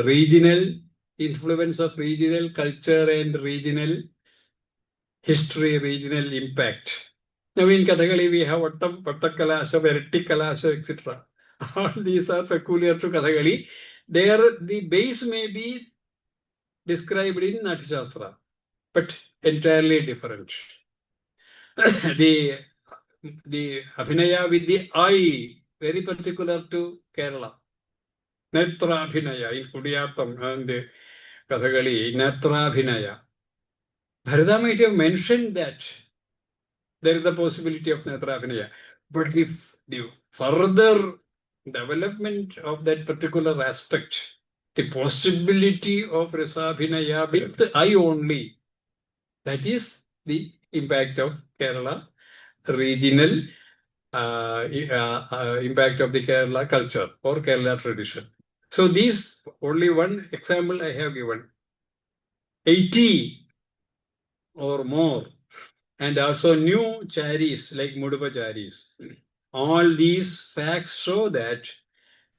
regional influence of regional culture and regional history, regional impact. Now in Kathakali, we have Vattakkalasha, Vettikalasha, etc. All these are peculiar to Kathakali. The base may be described in Natyashastra, but entirely different. the Abhinaya with the eye, very particular to Kerala. Netra Abhinaya in Kudiyatam and Kathakali, Netra Abhinaya. Bharata might have mentioned that there is a possibility of Netra Abhinaya, but if the further development of that particular aspect, the possibility of Rasabhinaya with the eye only, that is the impact of Kerala regional impact of the Kerala culture or Kerala tradition. So these, only one example I have given. 80 or more, and also new charis like Mudupa charis. All these facts show that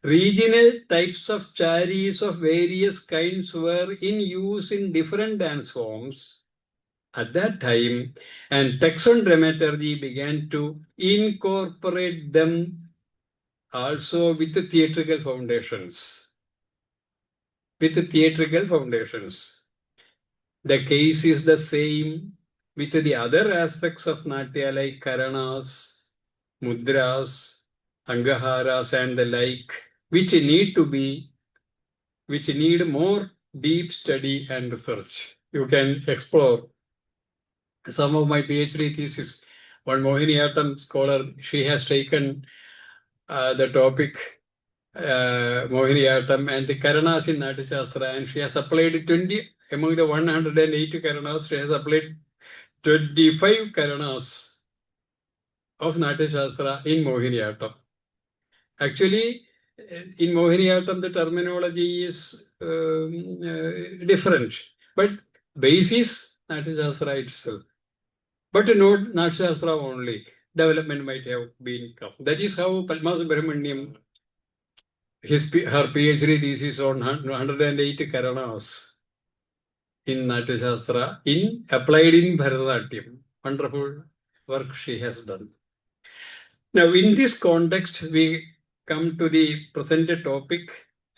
regional types of charis of various kinds were in use in different dance forms at that time, and texts on dramaturgy began to incorporate them also with the theatrical foundations. With the theatrical foundations. The case is the same with the other aspects of Natya like Karanas, Mudras, Angaharas and the like, which need more deep study and research. You can explore. Some of my PhD thesis, one Mohiniyattam scholar, she has taken the topic Mohiniyattam and the Karanas in Natyashastra, and she has applied 20 among the 108 Karanas. She has applied 25 Karanas of Natyashastra in Mohiniyattam. Actually, in Mohiniyattam, the terminology is different, but basis Natyashastra itself. But not Natyashastra only. Development might have been come. That is how Padmasubramaniam, her PhD thesis on 108 Karanas in Natyashastra applied in Bharatanatyam. Wonderful work she has done. Now, in this context, we come to the present topic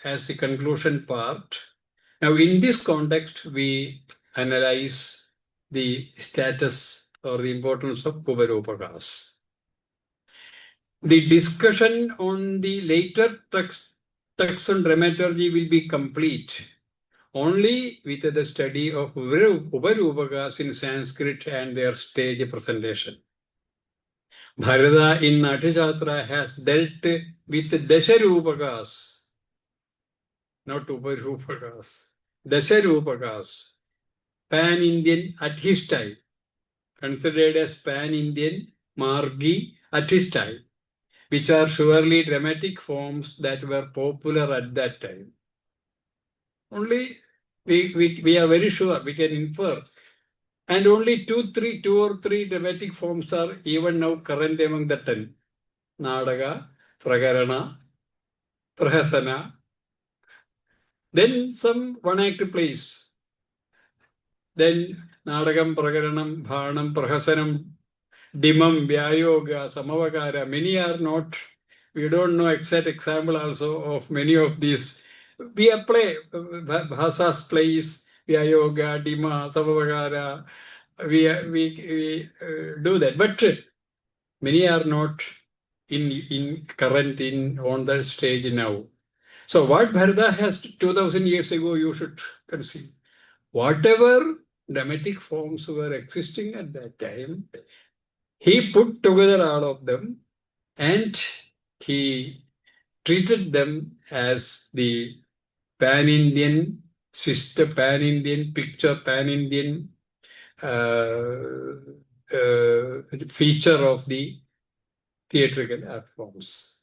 as the conclusion part. Now, in this context, we analyze the status or the importance of Uparūpakas. The discussion on the later text on dramaturgy will be complete only with the study of Uparūpakas in Sanskrit and their stage presentation. Bharata in Natyashastra has dealt with Dasharūpakas, not Uparūpakas. Dasharūpakas, pan-Indian at his time, considered as pan-Indian Margi at his time, which are surely dramatic forms that were popular at that time. Only we are very sure, we can infer. And only two or three dramatic forms are even now current among the 10. Nadaga, Prakarana, Prahasana. Then some one-act plays. Then Nadagam, Prakaranam, Bhanam, Prahasanam, Dimam, Vyayoga, Samavakara. Many are not, we don't know exact example also of many of these. We apply Bhasas plays, Vyayoga, Dima, Samavakara. We do that. But many are not in current on the stage now. So what Bharata has 2000 years ago, you should conceive. Whatever dramatic forms were existing at that time, he put together all of them and he treated them as the pan-Indian system, pan-Indian picture, pan-Indian feature of the theatrical art forms.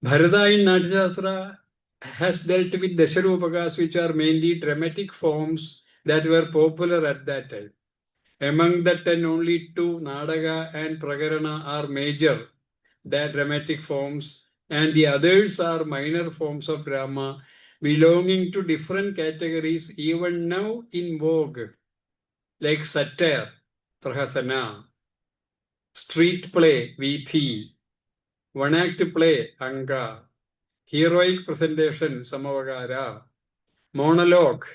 Bharata in Natyashastra has dealt with Dasharūpakas, which are mainly dramatic forms that were popular at that time. Among the 10, only 2, Nadaga and Prakarana, are major, their dramatic forms, and the others are minor forms of drama belonging to different categories even now in vogue, like satire, Prahasana, street play, Vithi, one-act play, Anga, heroic presentation, Samavagara, monologue,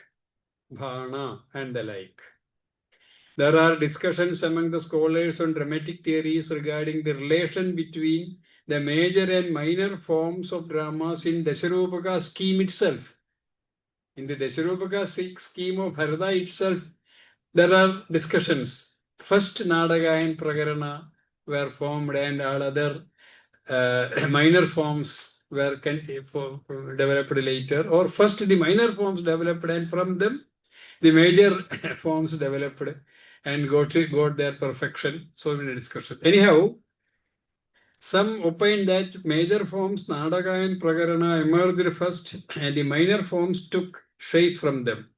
Bhana, and the like. There are discussions among the scholars on dramatic theories regarding the relation between the major and minor forms of dramas in Dasharupaka scheme itself. In the Dasharupaka scheme of Bharata itself, there are discussions. First Nadaga and Prakarana were formed and all other minor forms were developed later, or first the minor forms developed and from them the major forms developed and got their perfection. So many discussions. Anyhow, some opine that major forms Nadaka and Prakarana emerged first and the minor forms took shape from them.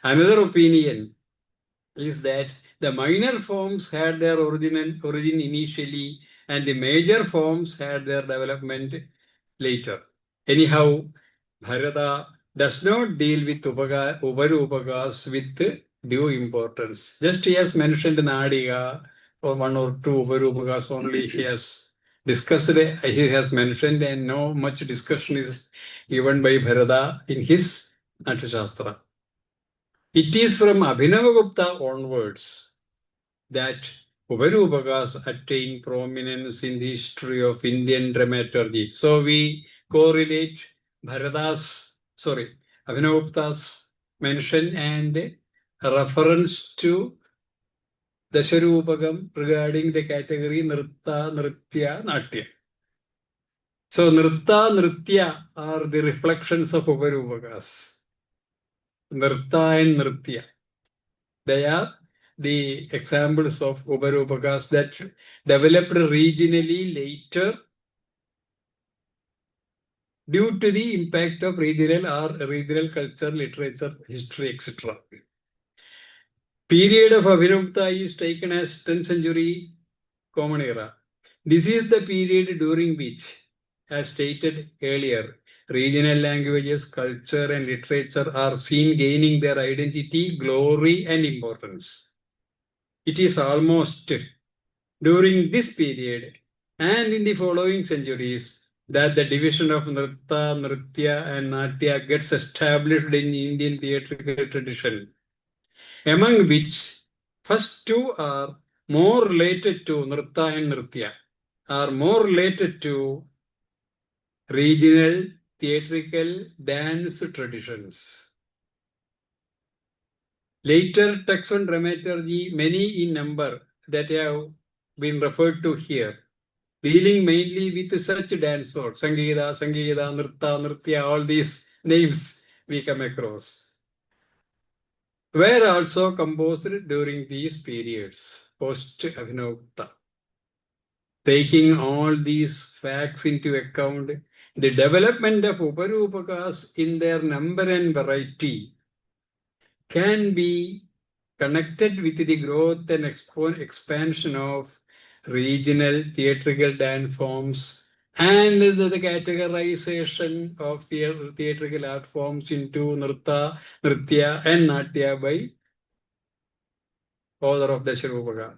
Another opinion is that the minor forms had their origin initially and the major forms had their development later. Anyhow, Bharata does not deal with Uparūpakas with due importance. Just he has mentioned Nadiga or one or two Uparūpakas only he has discussed, he has mentioned, and no much discussion is given by Bharata in his Natyashastra. It is from Abhinavagupta onwards that Uparūpakas attain prominence in the history of Indian dramaturgy. So we correlate Abhinavagupta's mention and reference to Dasharupakam regarding the category Nritta, Nritya, Natya. So Nritta, Nritya are the reflections of Uparūpakas. Nritta and Nritya. They are the examples of Uparūpakas that developed regionally later due to the impact of regional culture, literature, history, etc. Period of Abhinavagupta is taken as 10th century Common Era. This is the period during which, as stated earlier, regional languages, culture, and literature are seen gaining their identity, glory, and importance. It is almost during this period and in the following centuries that the division of Nritta, Nritya, and Natya gets established in Indian theatrical tradition, among which first two are more related to Nritta and Nritya, are more related to regional theatrical dance traditions. Later texts on dramaturgy, many in number that have been referred to here, dealing mainly with such dance sorts, Sangeeta, Nritta, Nritya, all these names we come across, were also composed during these periods, post-Abhinavagupta. Taking all these facts into account, the development of Uparūpakas in their number and variety can be connected with the growth and expansion of regional theatrical dance forms and the categorization of theatrical art forms into Nritta, Nritya, and Natya by author of Dasharupaka.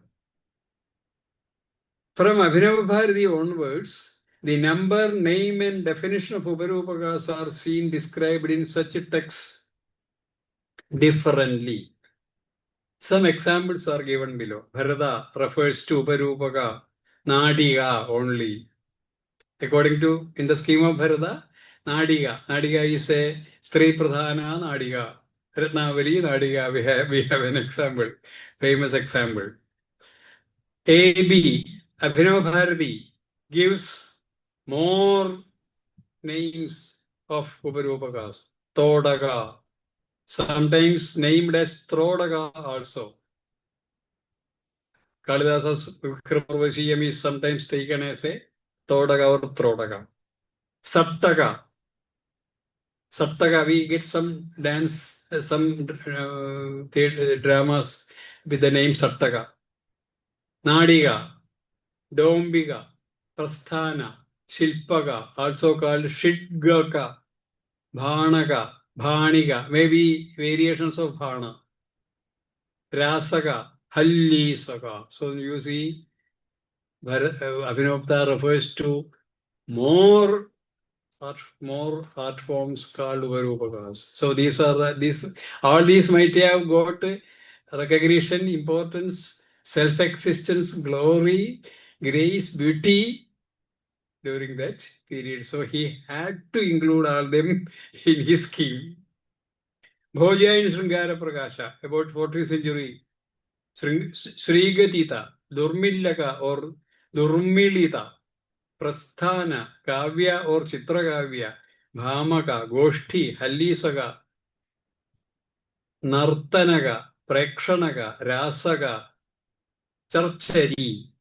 From Abhinavabharati onwards, the number, name, and definition of Uparūpakas are seen described in such texts differently. Some examples are given below. Bharata refers to Uparūpaka, Nadiga only. According to, in the scheme of Bharata, Nadiga. Nadiga is a Sree Pradhana Nadiga. Ratnavali Nadiga, we have an example, famous example. AB, Abhinavabharati, gives more names of Uparūpakas. Todaga, sometimes named as Trodaga also. Kalidasa's Vikramavasiyam is sometimes taken as a Todaga or Trodaga. Saptaga. Saptaga, we get some dance, some dramas with the name Saptaga. Nadiga, Dombiga, Prasthana, Shilpaga, also called Shidgaka, Bhanaga, Bhaniga, maybe variations of Bhana. Rasaga, Halli Saga. So you see, Abhinavagupta refers to more art forms called Uparūpakas. So these are all these might have got recognition, importance, self-existence, glory, grace, beauty during that period. So he had to include all them in his scheme. Bhoja in Sringara Prakasha, about 14th century. Sree Gatita, Durmillaka or Durmilita, Prasthana, Kavya or Chitragavya, Bhamaka, Goshti, Hallisaga, Nartanaga, Prekshanaga, Rasaga, Charchari,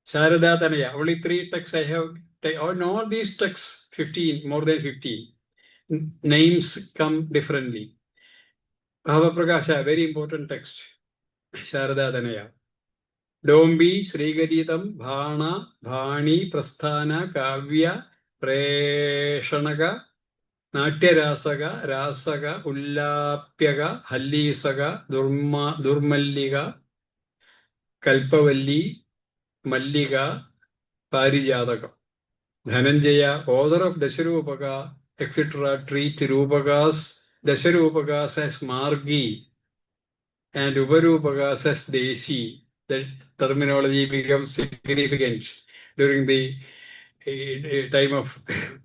Sharadatanaya. Only 3 texts I have. On all these texts, 15, more than 15. Names come differently. Bhava Prakasha, very important text. Sharadatanaya. Dombi, Srigaditam, Bhana, Bhani, Prasthana, Kavya, Preshanaga, Natyarasaga, Rasaga, Ullapyaga, Hallisaga, Durmalliga, Kalpavalli, Malliga, Parijataka. Dhananjaya, author of Dasharupaka, etc., treat Rupakas, Dasharupakas as Margi, and Uparūpakas as Deshi. That terminology becomes significant during the time of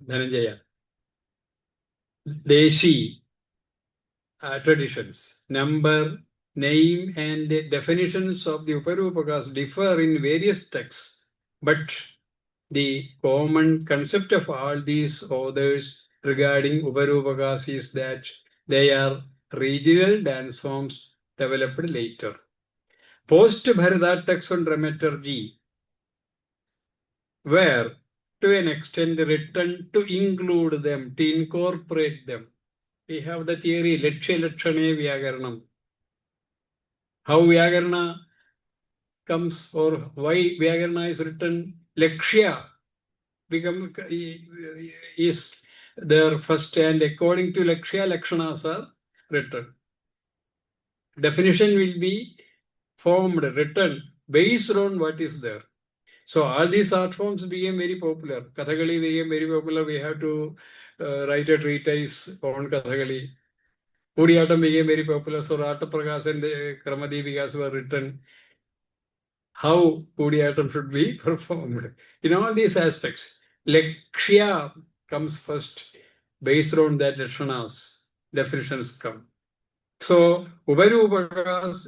Dhananjaya. Deshi traditions, number, name, and definitions of the Uparūpakas differ in various texts, but the common concept of all these authors regarding Uparūpakas is that they are regional dance forms developed later. Post-Bharata texts on dramaturgy were, to an extent, written to include them, to incorporate them. We have the theory, Laksha Lakshane Vyagaranam. How Vyagarana comes or why Vyagarana is written, Lakshya is there first, and according to Lakshya, Lakshanas are written. Definition will be formed, written, based on what is there. So all these art forms became very popular. Kathakali became very popular. We have to write a treatise on Kathakali. Kodiyatam became very popular. So Rata Prakas and Kramadevikas were written. How Kodiyatam should be performed. In all these aspects, Lakshya comes first. Based on that, Lakshanas, definitions come. So Uparūpakas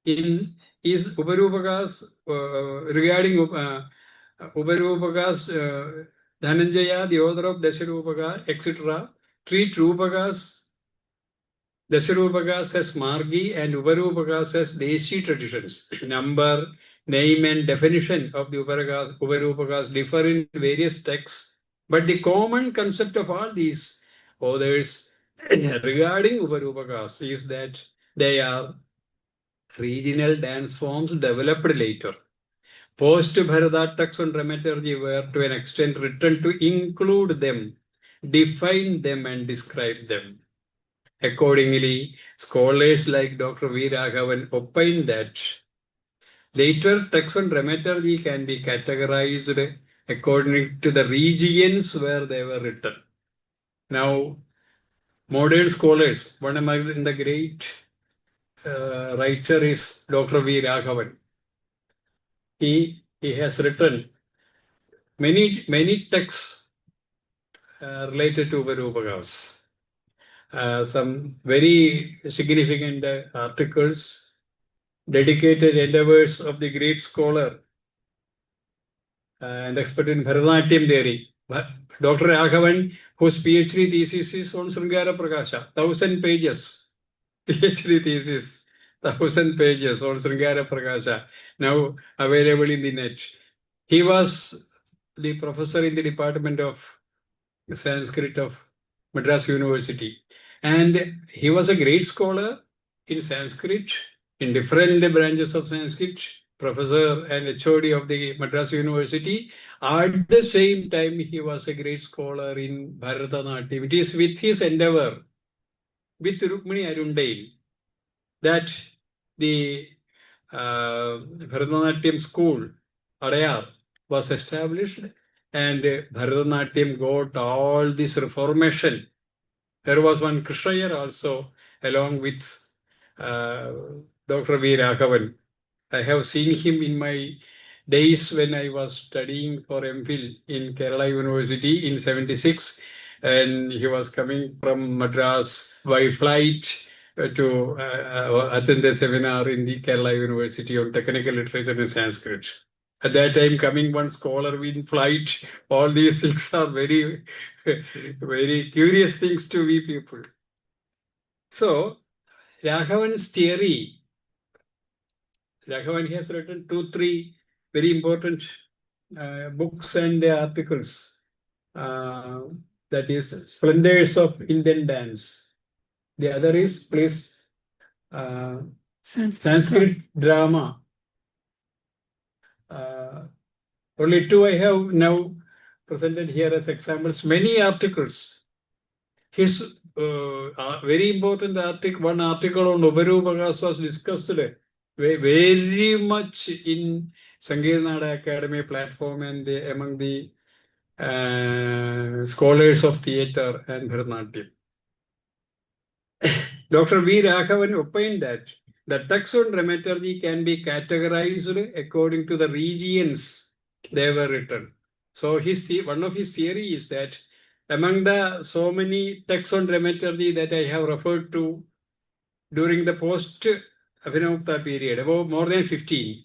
is Uparūpakas regarding Uparūpakas, Dhananjaya, the author of Dasharupaka, etc., treat Rupakas, Dasharupakas as Margi and Uparūpakas as Deshi traditions. Number, name, and definition of the Uparūpakas differ in various texts, but the common concept of all these authors regarding Uparūpakas is that they are regional dance forms developed later. Post-Bharata texts on dramaturgy were to an extent written to include them, define them, and describe them. Accordingly, scholars like Dr. V. Raghavan opine that later texts on dramaturgy can be categorized according to the regions where they were written. Now, modern scholars, one among the great writer is Dr. V. Raghavan. He has written many texts related to Uparūpakas. Some very significant articles, dedicated endeavors of the great scholar and expert in Bharatanatyam theory, Dr. Raghavan, whose PhD thesis is on Sringara Prakasha, 1,000 pages. PhD thesis, 1,000 pages on Sringara Prakasha, now available in the net. He was the professor in the Department of Sanskrit of Madras University. And he was a great scholar in Sanskrit, in different branches of Sanskrit, professor and HOD of the Madras University. At the same time, he was a great scholar in Bharatanatyam. It is with his endeavor, with Rukmini Arundail, that the Bharatanatyam school, Adayar, was established, and Bharatanatyam got all this reformation. There was one Krishnayar also, along with Dr. V. Raghavan. I have seen him in my days when I was studying for MPhil in Kerala University in 76, and he was coming from Madras by flight to attend a seminar in the Kerala University on technical literature and Sanskrit. At that time, coming one scholar in flight, all these things are very, very curious things to we people. So, Raghavan's theory, Raghavan has written 2-3 very important books and articles. That is Splendors of Indian Dance. The other is, please, Sanskrit drama. Only 2 I have now presented here as examples. Many articles. His very important article, one article on Uparūpakas was discussed very much in Sangeetnada Academy platform and among the scholars of theatre and Bharatanatyam. Dr. V. Raghavan opined that the texts on dramaturgy can be categorized according to the regions they were written. So one of his theory is that among the so many texts on dramaturgy that I have referred to during the post-Abhinavagupta period, about more than 15,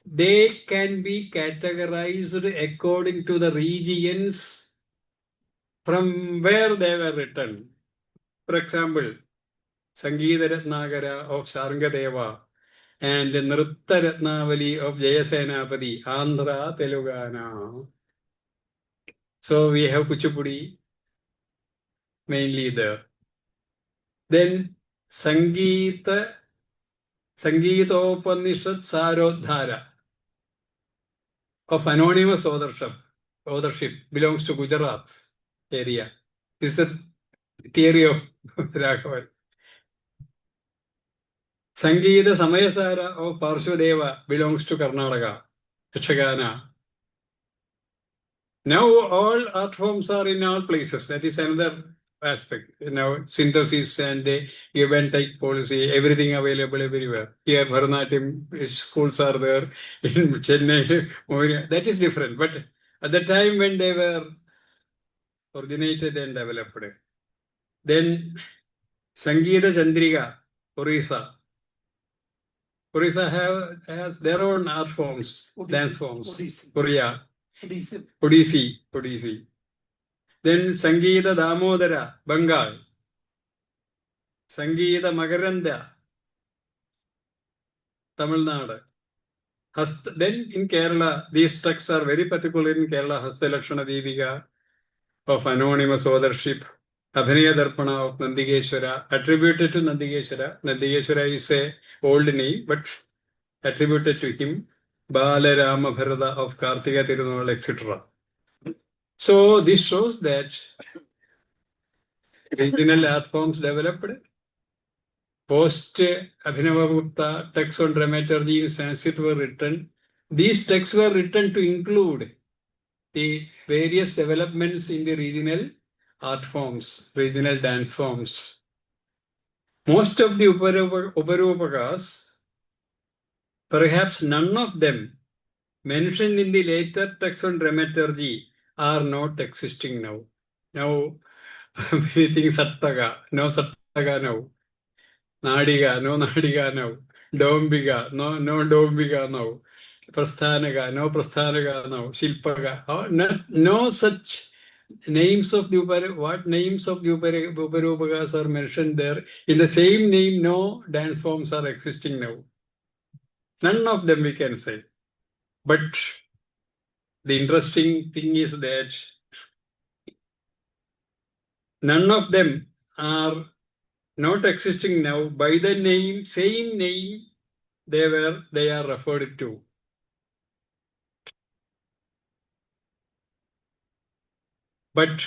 they can be categorized according to the regions from where they were written. For example, Sangeeta Ratnakara of Sarngadeva and Nritta Ratnavali of Jayasenapati, Andhra, Telangana. So we have Kuchipudi mainly there. Then Sangeetopanishad Sarodhara of anonymous authorship belongs to Gujarat area. This is the theory of Raghavan. Sangeeta Samayasara of Parshvadeva belongs to Karnataka, Yashagana. Now all art forms are in all places. That is another aspect. Synthesis and the give and take policy, everything available everywhere. Here, Bharatanatyam schools are there in Chennai. That is different. But at the time when they were originated and developed, then Sangeeta Chandrika, Orissa. Orissa has their own art forms, dance forms. Korea. Odissi. Then Sangeeta Damodara, Bengal. Sangeeta Makaranda, Tamil Nadu. Then in Kerala, these texts are very particular in Kerala. Hasta Lakshana DiPiKA of anonymous authorship. Abhinaya Darpana of Nandigeshwara, attributed to Nandigeshwara. Nandigeshwara is an old name, but attributed to him. Balarama Bharata of Kartika Tirunal, etc. So this shows that regional art forms developed. Post Abhinavagupta texts on dramaturgy in Sanskrit were written. These texts were written to include the various developments in the regional art forms, regional dance forms. Most of the Uparūpakas, perhaps none of them mentioned in the later texts on dramaturgy are not existing now. Now, many things Sattaga, no Sattaga now. Nadiga, no Nadiga now. Dombiga, no Dombiga now. Prasthanaga, no Prasthanaga now. Shilpaga, no such names of the what names of the Uparūpakas are mentioned there. In the same name, no dance forms are existing now. None of them we can say. But the interesting thing is that none of them are not existing now by the name, same name they are referred to. But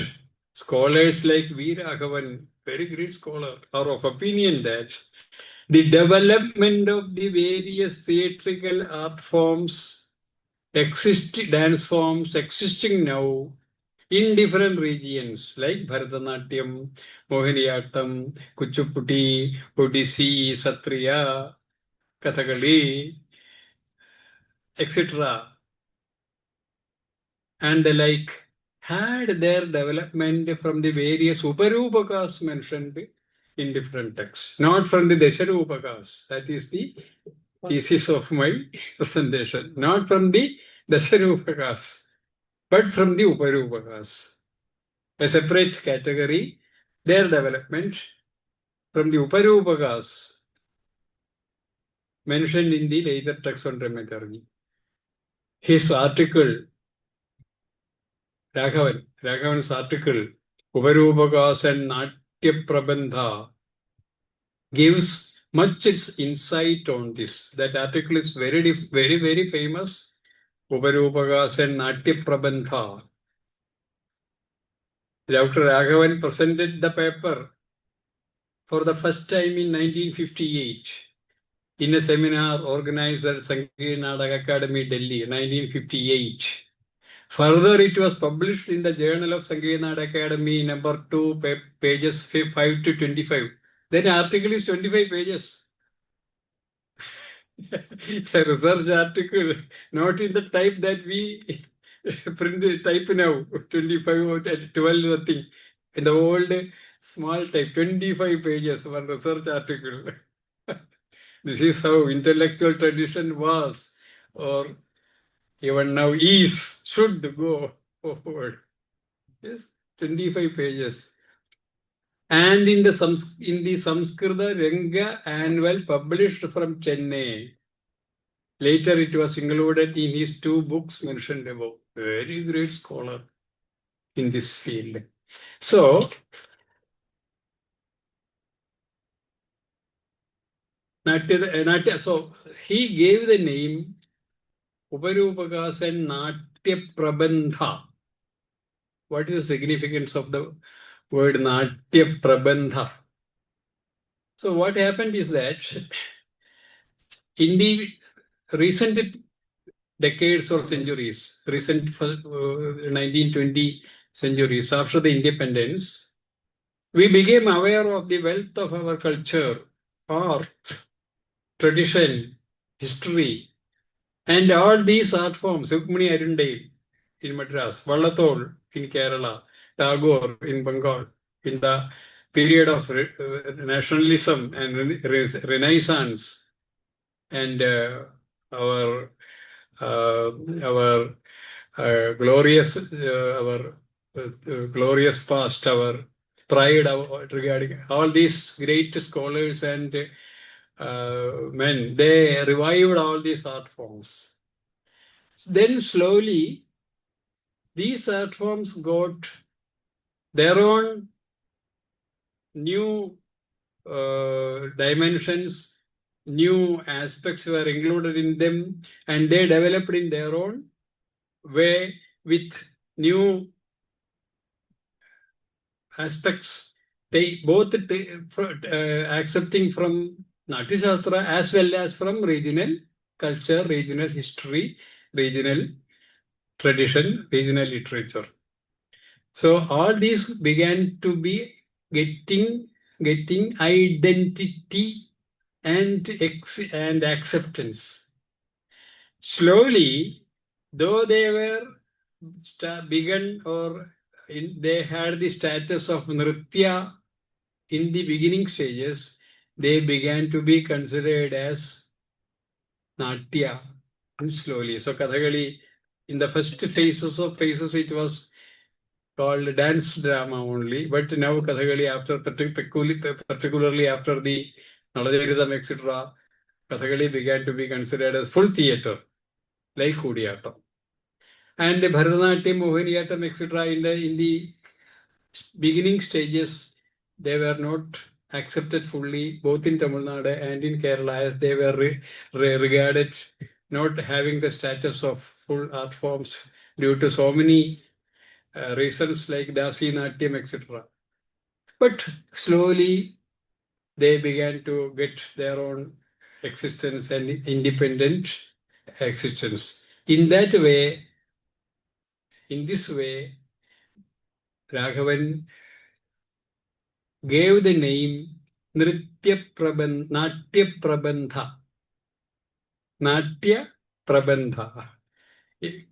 scholars like V. Raghavan, very great scholar, are of opinion that the development of the various theatrical art forms dance forms existing now in different regions like Bharatanatyam, Mohiniyattam, Kuchipudi, Odissi, Satriya, Kathakali, etc. and the like had their development from the various Uparūpakas mentioned in different texts, not from the Dasharupakas. That is the thesis of my presentation. Not from the Dasharupakas, but from the Uparūpakas. A separate category, their development from the Uparūpakas mentioned in the later text on dramaturgy. His article, Raghavan's article, Uparūpakas and Natya Prabandha, gives much insight on this. That article is very, very famous. Uparūpakas and Natya Prabandha. Dr. Raghavan presented the paper for the first time in 1958 in a seminar organized at Sanskrit Natak Academy, Delhi, 1958. Further, it was published in the Journal of Sanskrit Natak Academy, number 2, pages 5 to 25. Then the article is 25 pages. A research article, not in the type that we print type now, 25 or 12 nothing. In the old small type, 25 pages, one research article. This is how intellectual tradition was, or even now is, should go forward. Yes, 25 pages. And in the Samskrita Ranga annual published from Chennai. Later it was included in his 2 books mentioned above. Very great scholar in this field. So, so he gave the name Uparūpakas and Natya Prabandha. What is the significance of the word Natya Prabandha? So what happened is that in the recent decades or centuries, recent 1920 centuries after the independence, we became aware of the wealth of our culture, art, tradition, history, and all these art forms, Rukmini Arundale in Madras, Vallathol in Kerala, Tagore in Bengal, in the period of nationalism and Renaissance, and our glorious glorious past, our pride regarding all these great scholars and men, they revived all these art forms. Then slowly, these art forms got their own new dimensions, new aspects were included in them, and they developed in their own way with new aspects. They both accepting from Natya Shastra as well as from regional culture, regional history, regional tradition, regional literature. So all these began to be getting identity and acceptance. Slowly, though they were begun or they had the status of Nritya in the beginning stages, they began to be considered as Natya, and slowly. So Kathakali, in the first phases, it was called dance drama only, but now Kathakali, after particularly after the Naladaritam, etc., Kathakali began to be considered as full theatre, like Kudiyattam. And the Bharatanatyam, Mohiniyattam, etc., in the beginning stages, they were not accepted fully, both in Tamil Nadu and in Kerala, as they were regarded not having the status of full art forms due to so many reasons like Dasi Natyam, etc. But slowly they began to get their own existence and independent existence. In that way, in this way, Raghavan gave the name Natya Prabandha. Natya Prabandha.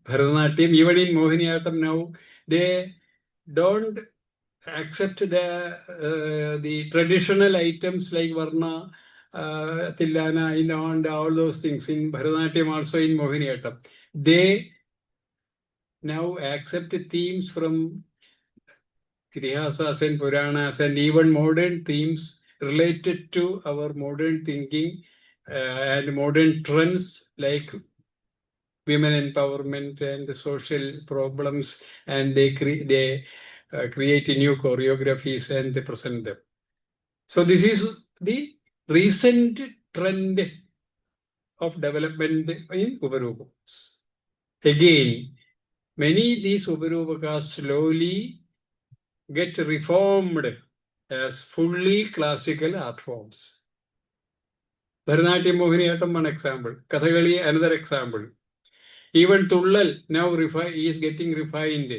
Bharatanatyam, even in Mohiniyattam now, they don't accept the traditional items like Varna, Tillana, and all those things in Bharatanatyam, also in Mohiniyattam. They now accept themes from Itihasas and Puranas and even modern themes related to our modern thinking and modern trends like women empowerment and social problems, and they create new choreographies and they present them. So this is the recent trend of development in Uparūpakas. Again, many these Uparūpakas slowly get reformed as fully classical art forms. Bharatanatyam, Mohiniyattam, one example. Kathakali, another example. Even Tullal now is getting refined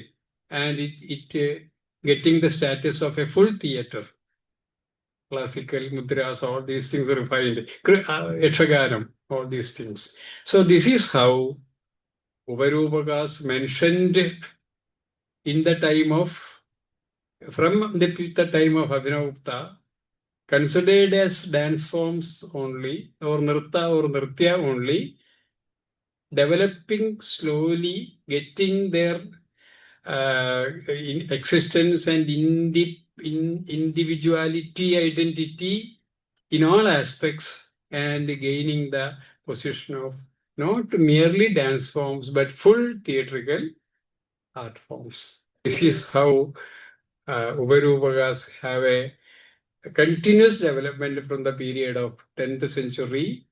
and it getting the status of a full theater. Classical, mudras, all these things are refined. Ykshaganam, all these things. So this is how Uparūpakas mentioned in the time of, from the time of Abhinavagupta, considered as dance forms only, or nirta or nritya only, developing slowly, getting their in existence and individuality, identity in all aspects, and gaining the position of not merely dance forms but full theatrical art forms. This is how Uparūpakas have a continuous development from the period of 10th century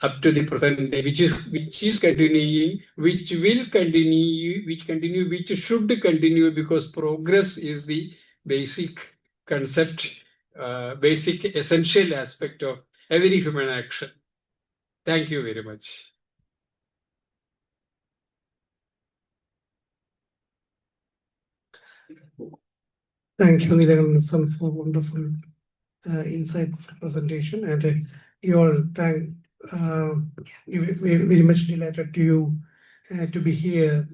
up to the present day, which is continuing, which will continue, which should continue, because progress is the basic concept, basic essential aspect of every human action. Thank you very much. Thank you, Neelakandhan, for wonderful insightful presentation, and you all we're very much delighted to be here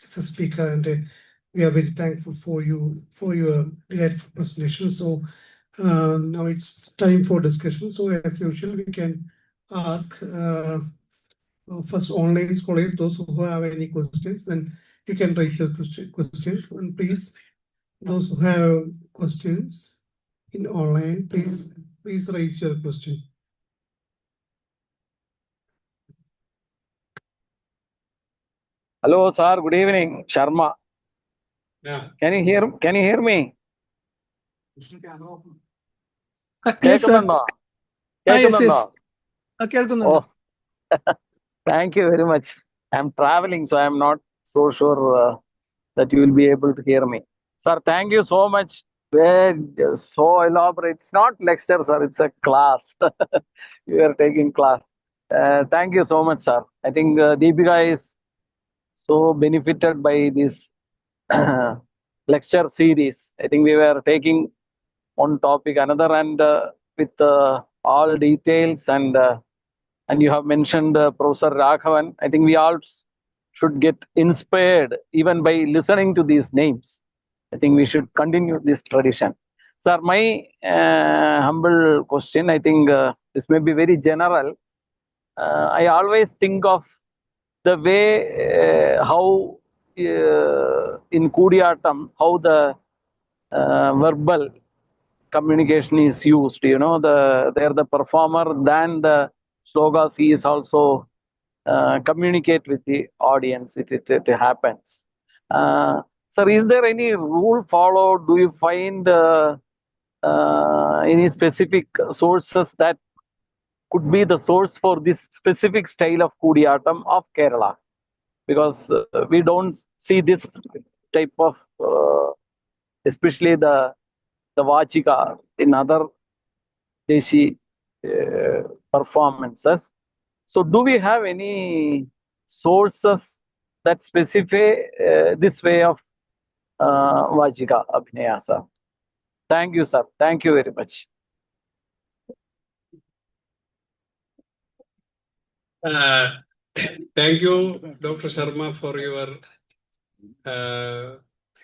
as a speaker, and we are very thankful for your delightful presentation. So now it's time for discussion. So as usual, we can ask first online scholars, those who have any questions, then you can raise your questions, and please, those who have questions in online, please raise your question. Hello, sir. Good evening, Sharma. Yeah. Can you hear me? Yes, sir. കേൾക്കുന്നുണ്ടോ? കേൾക്കുന്നുണ്ടോ? Oh, thank you very much. I'm traveling, so I'm not so sure that you will be able to hear me. Sir, thank you so much. So elaborate. It's not lecture, sir. It's a class. You are taking class. Thank you so much, sir. I think DiPiKA is so benefited by this lecture series. I think we were taking one topic another, and with all details, and you have mentioned Professor Raghavan. I think we all should get inspired even by listening to these names. I think we should continue this tradition. Sir, my humble question, I think this may be very general. I always think of the way how in Kudiyattam, how the verbal communication is used. You know, they're the performer, then the slogas he is also communicate with the audience. It happens. Sir, is there any rule followed? Do you find any specific sources that could be the source for this specific style of Kudiyattam of Kerala? Because we don't see this type of, especially the Vachika in other Deshi performances. So do we have any sources that specify this way of Vajika Abhinaya, sir. Thank you, sir. Thank you very much. Thank you, Dr. Sharma, for your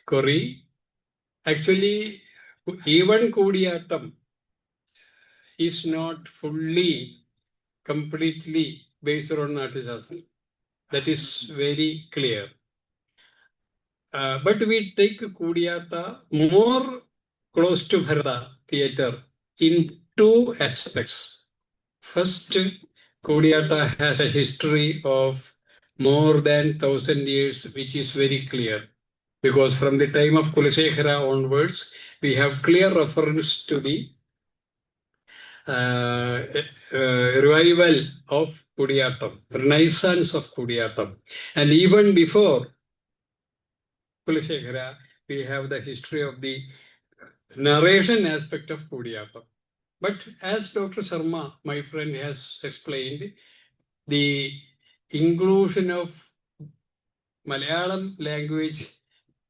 query. Actually, even Kudiyatam is not fully, completely based on Natashastra. That is very clear. But we take Kudiyata more close to Bharata theatre in two aspects. First, Kudiyata has a history of more than 1,000 years, which is very clear. Because from the time of Kulasekhara onwards, we have clear reference to the revival of Kudiyatam, renaissance of Kudiyatam. And even before Kulasekhara, we have the history of the narration aspect of Kudiyatam. But as Dr. Sharma, my friend, has explained, the inclusion of Malayalam language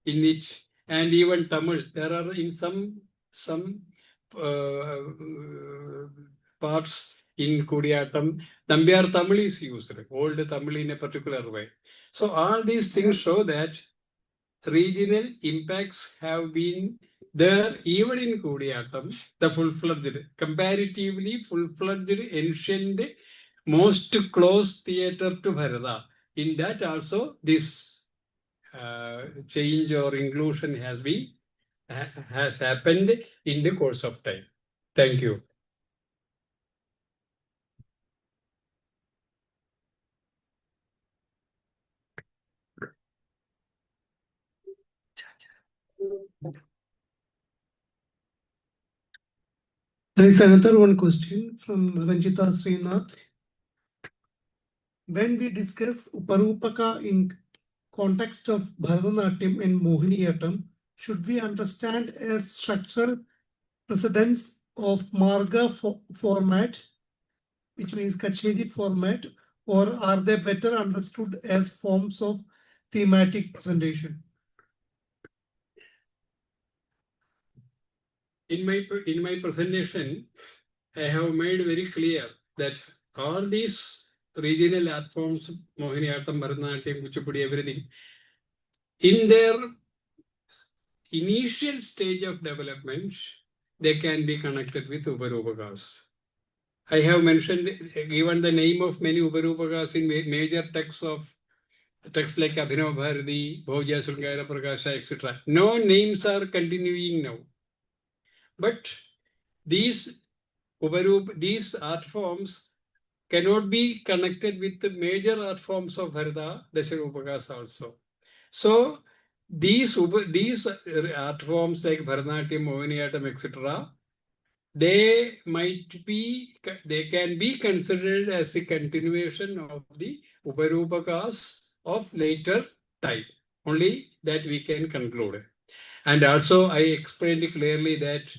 in it and even Tamil, there are in some parts in Kudiyatam, Nambiyar Tamil is used, old Tamil in a particular way. So all these things show that regional impacts have been there even in Kudiyatam, the full-fledged, comparatively full-fledged, ancient, most close theatre to Bharata. In that also this change or inclusion has happened in the course of time. Thank you. There is another one question from Ranjita Srinath. When we discuss Uparūpaka in context of Bharatanatyam and Mohiniyattam, should we understand as structural precedents of Marga format, which means Kacheri format, or are they better understood as forms of thematic presentation? In my presentation, I have made very clear that all these regional art forms, Mohiniyattam, Bharatanatyam, Kuchipudi, everything, in their initial stage of development, they can be connected with Uparūpakas. I have mentioned, given the name of many Uparūpakas in major texts like Abhinav Bharati, Bhojya Srungara Prakasha, etc. No names are continuing now. But these art forms cannot be connected with the major art forms of Bharata, Dasharupakas also. So these art forms like Bharatanatyam, Mohiniyattam, etc., they can be considered as a continuation of the Uparūpakas of later time. Only that we can conclude. And also I explained clearly that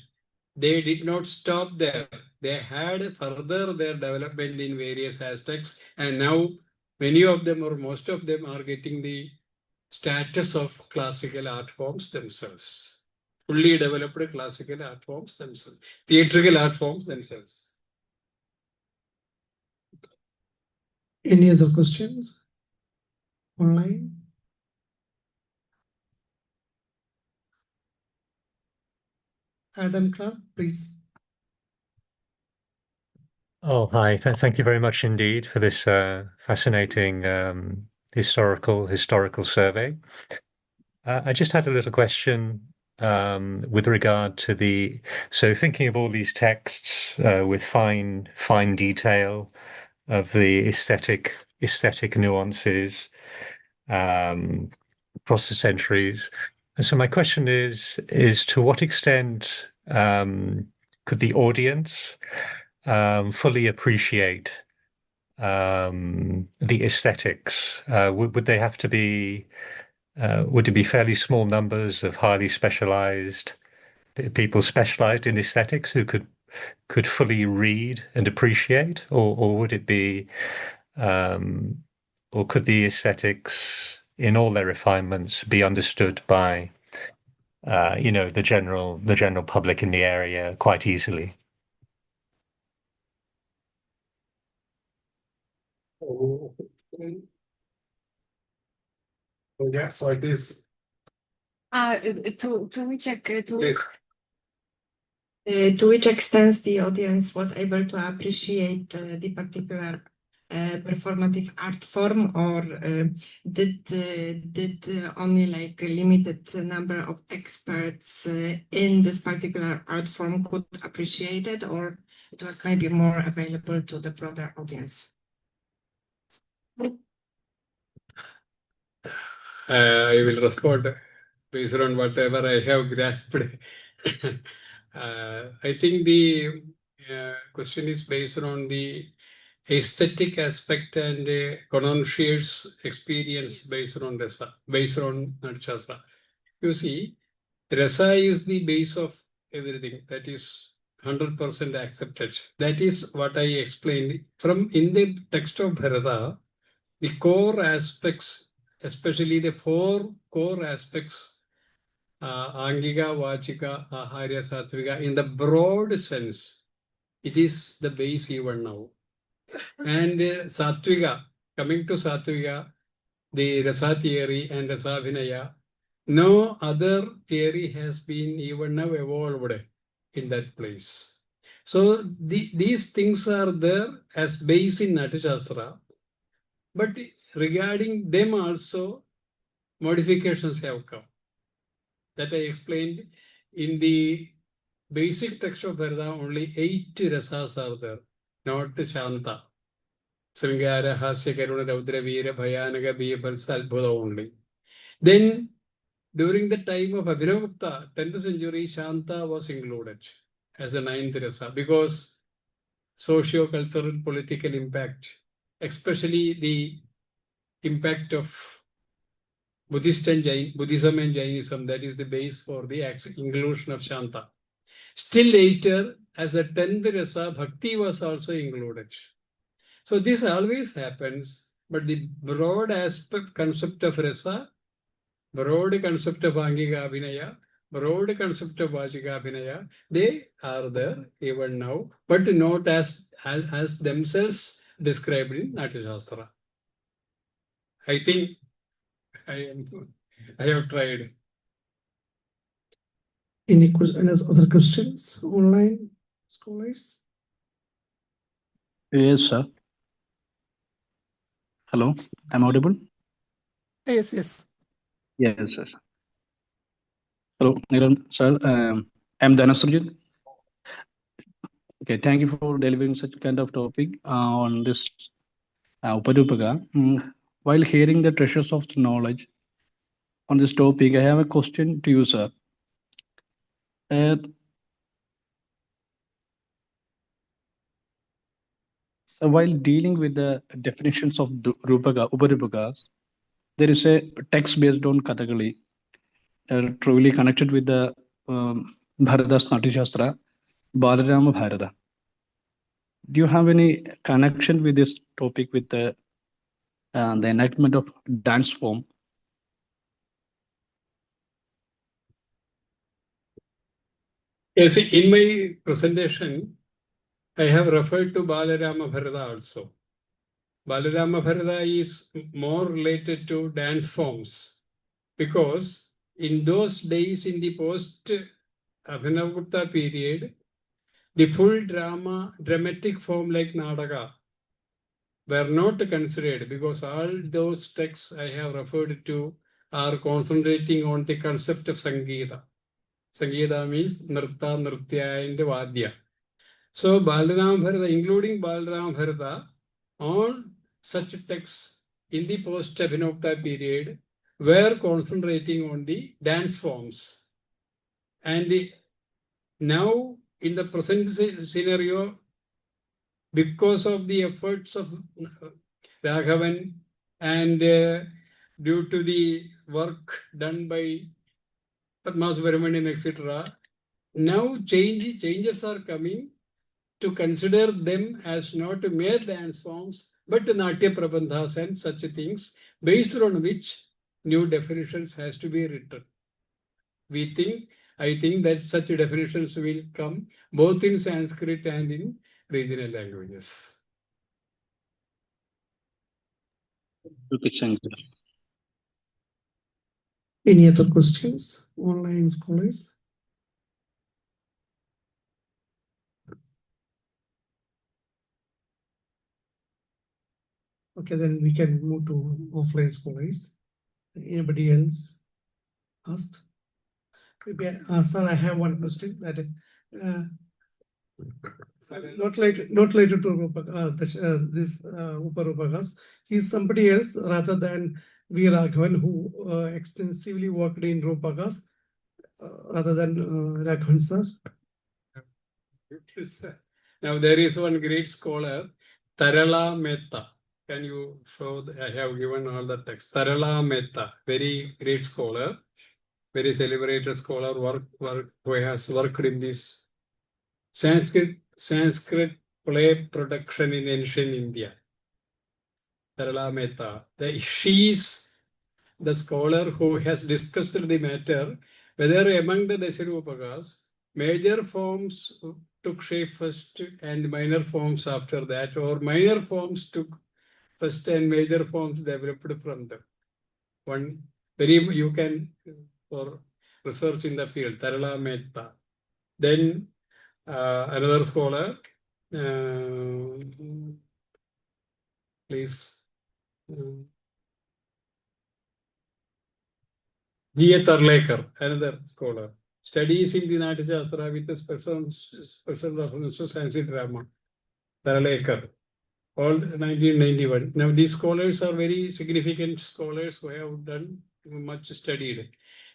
they did not stop there. They had further their development in various aspects. And now many of them or most of them are getting the status of classical art forms themselves. Fully developed classical art forms themselves. Theatrical art forms themselves. Any other questions online? Adam Clark, please. Oh, hi. Thank you very much indeed for this fascinating historical survey. I just had a little question with regard to so thinking of all these texts with fine detail of the aesthetic nuances across the centuries. And so my question is to what extent could the audience fully appreciate the aesthetics? Would they have to be? Would it be fairly small numbers of highly specialized people specialized in aesthetics who could fully read and appreciate, or would it be or could the aesthetics, in all their refinements, be understood by the general public in the area quite easily? Yeah, for this. To which Yes. to which extent the audience was able to appreciate the particular performative art form, or did only like a limited number of experts in this particular art form could appreciate it, or it was maybe more available to the broader audience? I will respond based on whatever I have grasped. I think the question is based on the aesthetic aspect and connoisseur's experience based on Rasa, based on Natshastra. You see, Rasa is the base of everything. That is 100% accepted. That is what I explained. From in the text of Bharata, the core aspects, especially the 4 core aspects, Angika, Vachika, Aharya, Satvika, in the broad sense, it is the base even now. And Satvika, coming to Satvika, the Rasa theory and Rasa Vinaya, no other theory has been even now evolved in that place. So these things are there as base in Natashastra, but regarding them also, modifications have come. That I explained in the basic text of Bharata, only 8 rasas are there, not Shanta. Sringara, Hasya, Karuna, Raudra, Veera, Bhayanaka, Biyabhalsa, Adbhuta only. Then, during the time of Abhinavagupta, 10th century, Shanta was included as a 9th rasa because socio-cultural political impact, especially the impact of Buddhism and Jainism, that is the base for the inclusion of Shanta. Still later, as a 10th rasa, Bhakti was also included. So this always happens, but the broad aspect concept of rasa, broad concept of Angika Abhinaya, broad concept of Vachika Abhinaya, they are there even now, but not as themselves described in Natyashastra. I think I have tried. Any other questions online, scholars? Yes, sir. Hello, I'm audible? Yes. Yes, sir. Hello, Niran, sir. I'm Dhanasrujit. Okay, thank you for delivering such kind of topic on this Uparūpaka. While hearing the treasures of knowledge on this topic, I have a question to you, sir. So while dealing with the definitions of Uparūpakas, there is a text based on Kathakali, truly connected with the Bharata's Natyashastra, Balarama Bharata. Do you have any connection with this topic with the enactment of dance form? Yes, in my presentation, I have referred to Balarama Bharata also. Balarama Bharata is more related to dance forms because in those days, in the post-Abhinavagupta period, the full dramatic form like Nadaka were not considered because all those texts I have referred to are concentrating on the concept of Sangeeta. Sangeeta means Nritta, Nritya, and Vadya. So Balarama Bharata, including Balarama Bharata, all such texts in the post-Abhinavagupta period were concentrating on the dance forms. And now, in the present scenario, because of the efforts of Raghavan and due to the work done by Padmasubramanian, etc., now changes are coming to consider them as not mere dance forms, but Natya Prabandhas and such things, based on which new definitions has to be written. I think that such definitions will come both in Sanskrit and in regional languages. Okay, Chandra. Any other questions, online scholars? Okay, then we can move to offline scholars. Anybody else asked? Maybe, sir, I have one question that not related to this Uparūpakas. He's somebody else rather than V. Raghavan, who extensively worked in Rupakas, rather than Raghavan, sir. Now there is one great scholar, Tarala Mehta. Can you show? I have given all the text. Tarala Mehta, very great scholar, very celebrated scholar, who has worked in this Sanskrit play production in ancient India. Tarala Mehta. She is the scholar who has discussed the matter whether among the Dasarupakas, major forms took shape first and minor forms after that, or minor forms took first and major forms developed from them. One very you can for research in the field, Tarala Mehta. Then another scholar, please. G.A. Tarlekar, another scholar, studies in the Natya Shastra with a special reference to Sanskrit drama. Tarlekar, all 1991. Now these scholars are very significant scholars who have done much studied.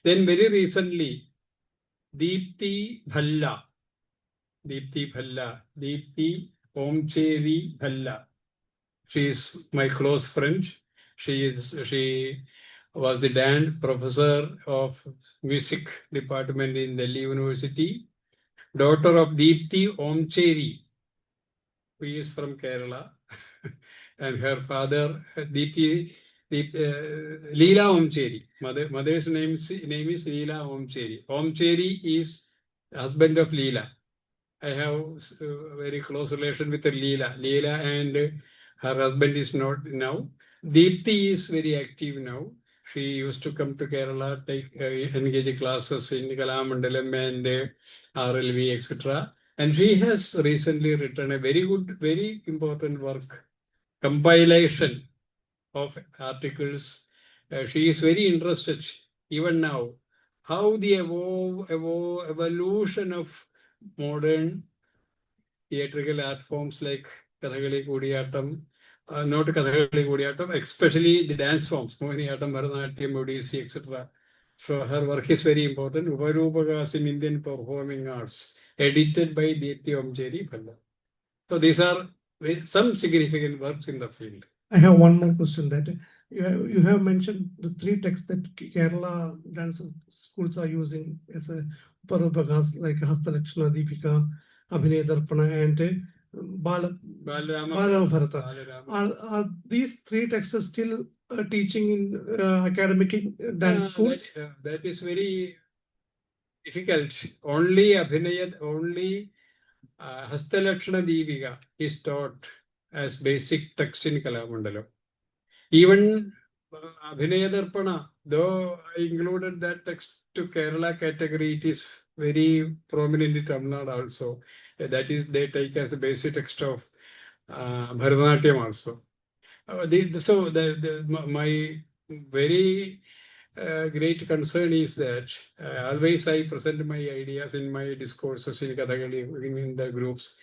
Then very recently, Deepti Omcheri Bhalla. She is my close friend. She was the dance professor of music department in Delhi University, daughter of Deepti Omcheri, who is from Kerala, and her father Leela Omcheri. Mother's name is Leela Omcheri. Omcheri is husband of Leela. I have a very close relation with Leela. Leela and her husband is not now. Deepti is very active now. She used to come to Kerala, take engage classes in Kalamandalam and RLV, etc. And she has recently written a very good, very important work, compilation of articles. She is very interested, even now, how the evolution of modern theatrical art forms like Kathakali, Kudiyattam, not Kathakali, Kudiyattam, especially the dance forms, Mohiniyattam, Bharatanatyam, Odissi, etc. So her work is very important. Uparūpakas in Indian Performing Arts, edited by Deepti Omcheri Bhalla. So these are some significant works in the field. I have one more question that you have mentioned the three texts that Kerala dance schools are using as a Uparūpakas, like Hastalakshana, DiPiKA, Abhinaya Darpana, and Balarama Bharata. Are these three texts still teaching in academic dance schools? That is very difficult. Only Abhinaya, only Hastalakshana DiPiKA is taught as basic text in Kalamandalam. Even Abhinaya Darpana, though I included that text to Kerala category, it is very prominent in Tamil Nadu also. That is, they take as the basic text of Bharatanatyam also. My very great concern is that always I present my ideas in my discourses in Kathakali, in the groups.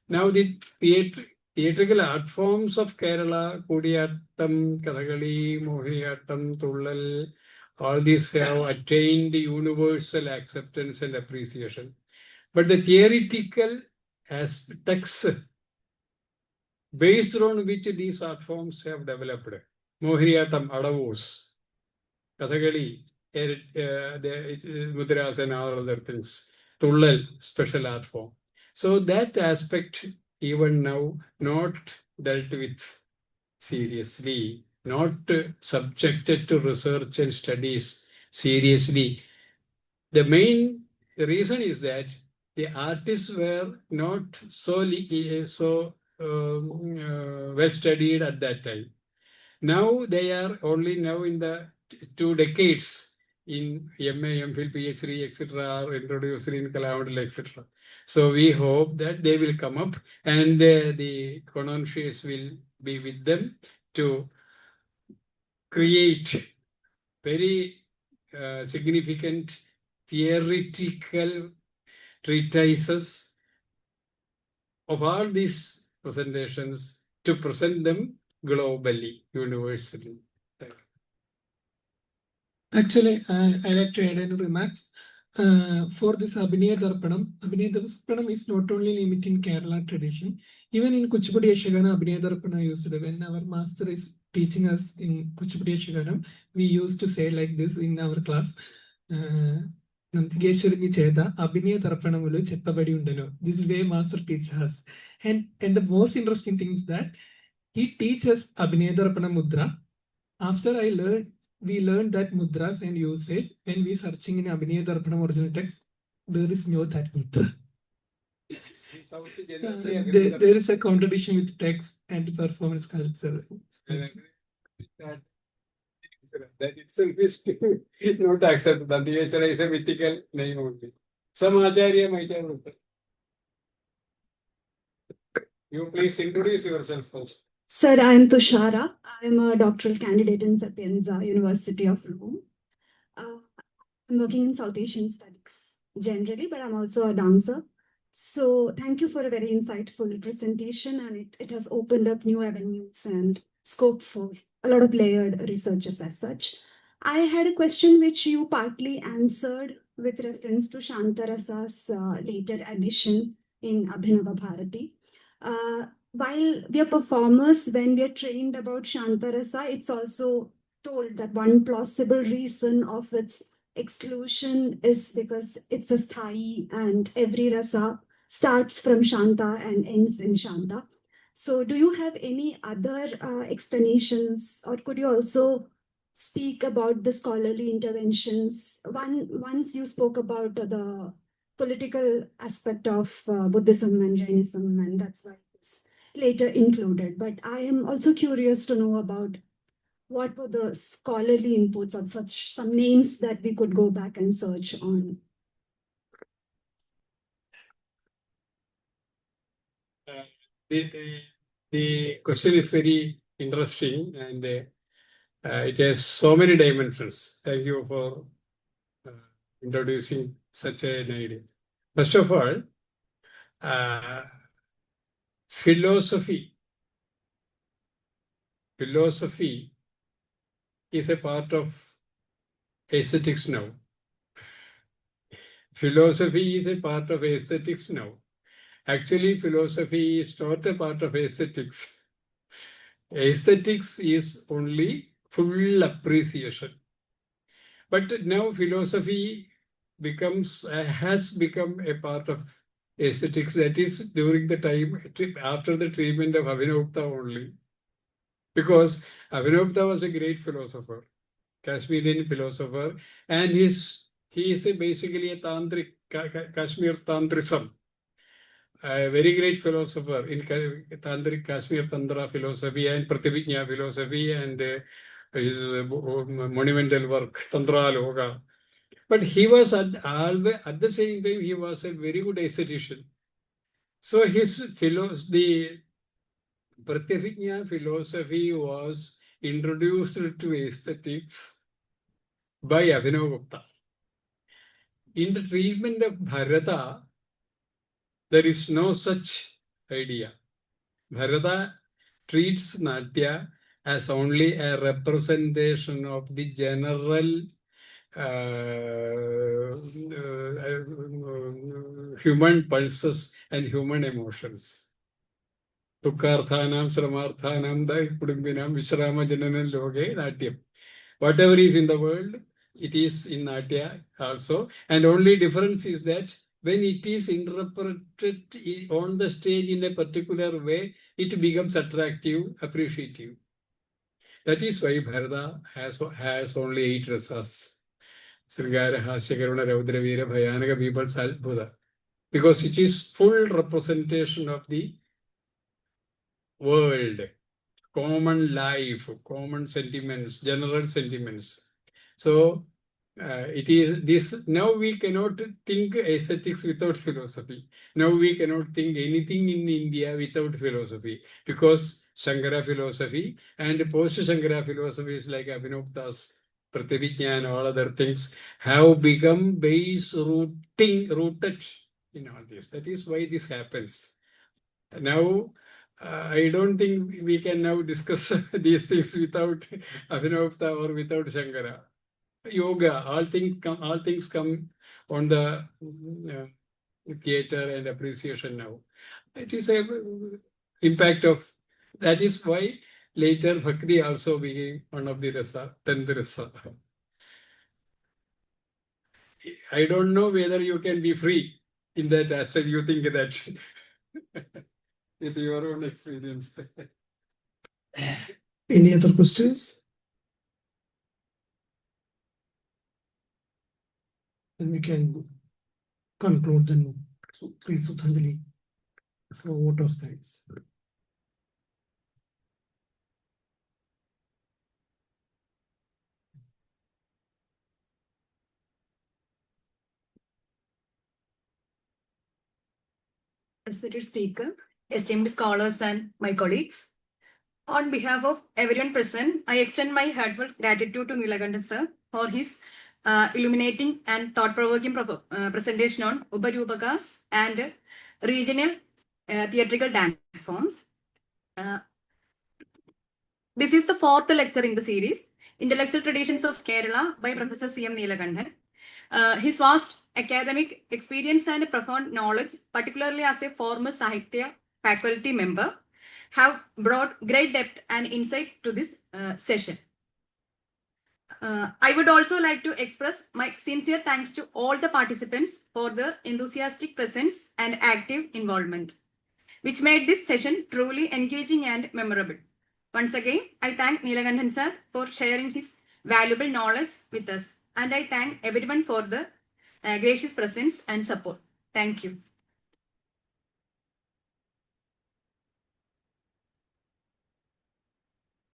Now the theatrical art forms of Kerala, Kudiyattam, Kathakali, Mohiniyattam, Thullal, all these have attained universal acceptance and appreciation. But the theoretical aspects based on which these art forms have developed, Mohiniyattam, Adavos, Kathakali, Mudras and all other things, Thullal, special art form. So that aspect even now not dealt with seriously, not subjected to research and studies seriously. The main reason is that the artists were not so well studied at that time. Now they are only now in the 2 decades in MA, MPhil, PhD, etc., are introduced in Kalady, etc. So we hope that they will come up and the connoisseurs will be with them to create very significant theoretical treatises of all these presentations to present them globally, universally. Actually, I like to add any remarks. For this Abhinaya Darpanam is not only limited in Kerala tradition. Even in Kuchipudi Yashagana, Abhinaya Darpana used when our master is teaching us in Kuchipudi Yashaganam, we used to say like this in our class. This is way master teaches us. And the most interesting thing is that he teaches Abhinaya Darpana Mudra. After we learned that mudras and usage when we searching in Abhinaya Darpanam original text, there is no that mudra. There is a contradiction with text and performance culture. That itself is not accepted. Dandiyeshwara is a mythical name only. Some Acharya might have written. You please introduce yourself first. Sir, I am Tushara. I am a doctoral candidate in Sapienza, University of Rome. I'm working in South Asian studies generally, but I'm also a dancer. So thank you for a very insightful presentation, and it has opened up new avenues and scope for a lot of layered researches as such. I had a question which you partly answered with reference to Shantarasa's later addition in Abhinava Bharati. While we are performers, when we are trained about Shantarasa, it's also told that one plausible reason of its exclusion is because it's a sthai and every rasa starts from Shanta and ends in Shanta. So do you have any other explanations, or could you also speak about the scholarly interventions? Once you spoke about the political aspect of Buddhism and Jainism, and that's why it's later included. But I am also curious to know about what were the scholarly inputs on some names that we could go back and search on. The question is very interesting, and it has so many dimensions. Thank you for introducing such an idea. First of all, philosophy is a part of aesthetics now. Philosophy is a part of aesthetics now. Actually, philosophy is not a part of aesthetics. Aesthetics is only full appreciation. But now philosophy has become a part of aesthetics. That is during the time after the treatment of Abhinavagupta only. Because Abhinavagupta was a great philosopher, Kashmirian philosopher, and he is basically a tantric, Kashmir Tantrism. A very great philosopher in Tantric Kashmir Tantra philosophy and Prativijna philosophy, and his monumental work, Tantra Loga. But he was at the same time, he was a very good aesthetician. So the Prativijna philosophy was introduced to aesthetics by Abhinavagupta. In the treatment of Bharata, there is no such idea. Bharata treats Natya as only a representation of the general human pulses and human emotions. Dukkarthanam, Shramarthanam, Kudumbinam, Vishrama Jananam Loge, Natyam. Whatever is in the world, it is in Natya also. And only difference is that when it is interpreted on the stage in a particular way, it becomes attractive, appreciative. That is why Bharata has only 8 rasas. Sringara, Hasya, Karuna, Raudra, Veera, Bhayanaka, Vibhats, Adbhuta. Because it is full representation of the world, common life, common sentiments, general sentiments. So it is this. Now we cannot think aesthetics without philosophy. Now we cannot think anything in India without philosophy, because Shankara philosophy and post-Shankara philosophies like Abhinavdas, Pratyabhijnana, all other things have become rooted in all this. That is why this happens. Now, I don't think we can now discuss these things without Abhinavada or without Shankara. Yoga, all things come on the theater and appreciation now. It is a impact of, that is why later Bhakti also became one of the rasa, 10th rasa. I don't know whether you can be free in that aspect. You think that with your own experience. Any other questions? Then we can conclude then. So please, Suthanjali, for a vote of thanks. Respected speaker, esteemed scholars and my colleagues. On behalf of everyone present, I extend my heartfelt gratitude to Neelakandhan sir for his illuminating and thought-provoking presentation on Uparūpakas and regional theatrical dance forms. This is the 4th lecture in the series, Intellectual Traditions of Kerala by Professor C.M. Neelakandhan. His vast academic experience and profound knowledge, particularly as a former Sahitya faculty member, have brought great depth and insight to this session. I would also like to express my sincere thanks to all the participants for their enthusiastic presence and active involvement, which made this session truly engaging and memorable. Once again, I thank Neelakandhan sir for sharing his valuable knowledge with us, and I thank everyone for the gracious presence and support. Thank you.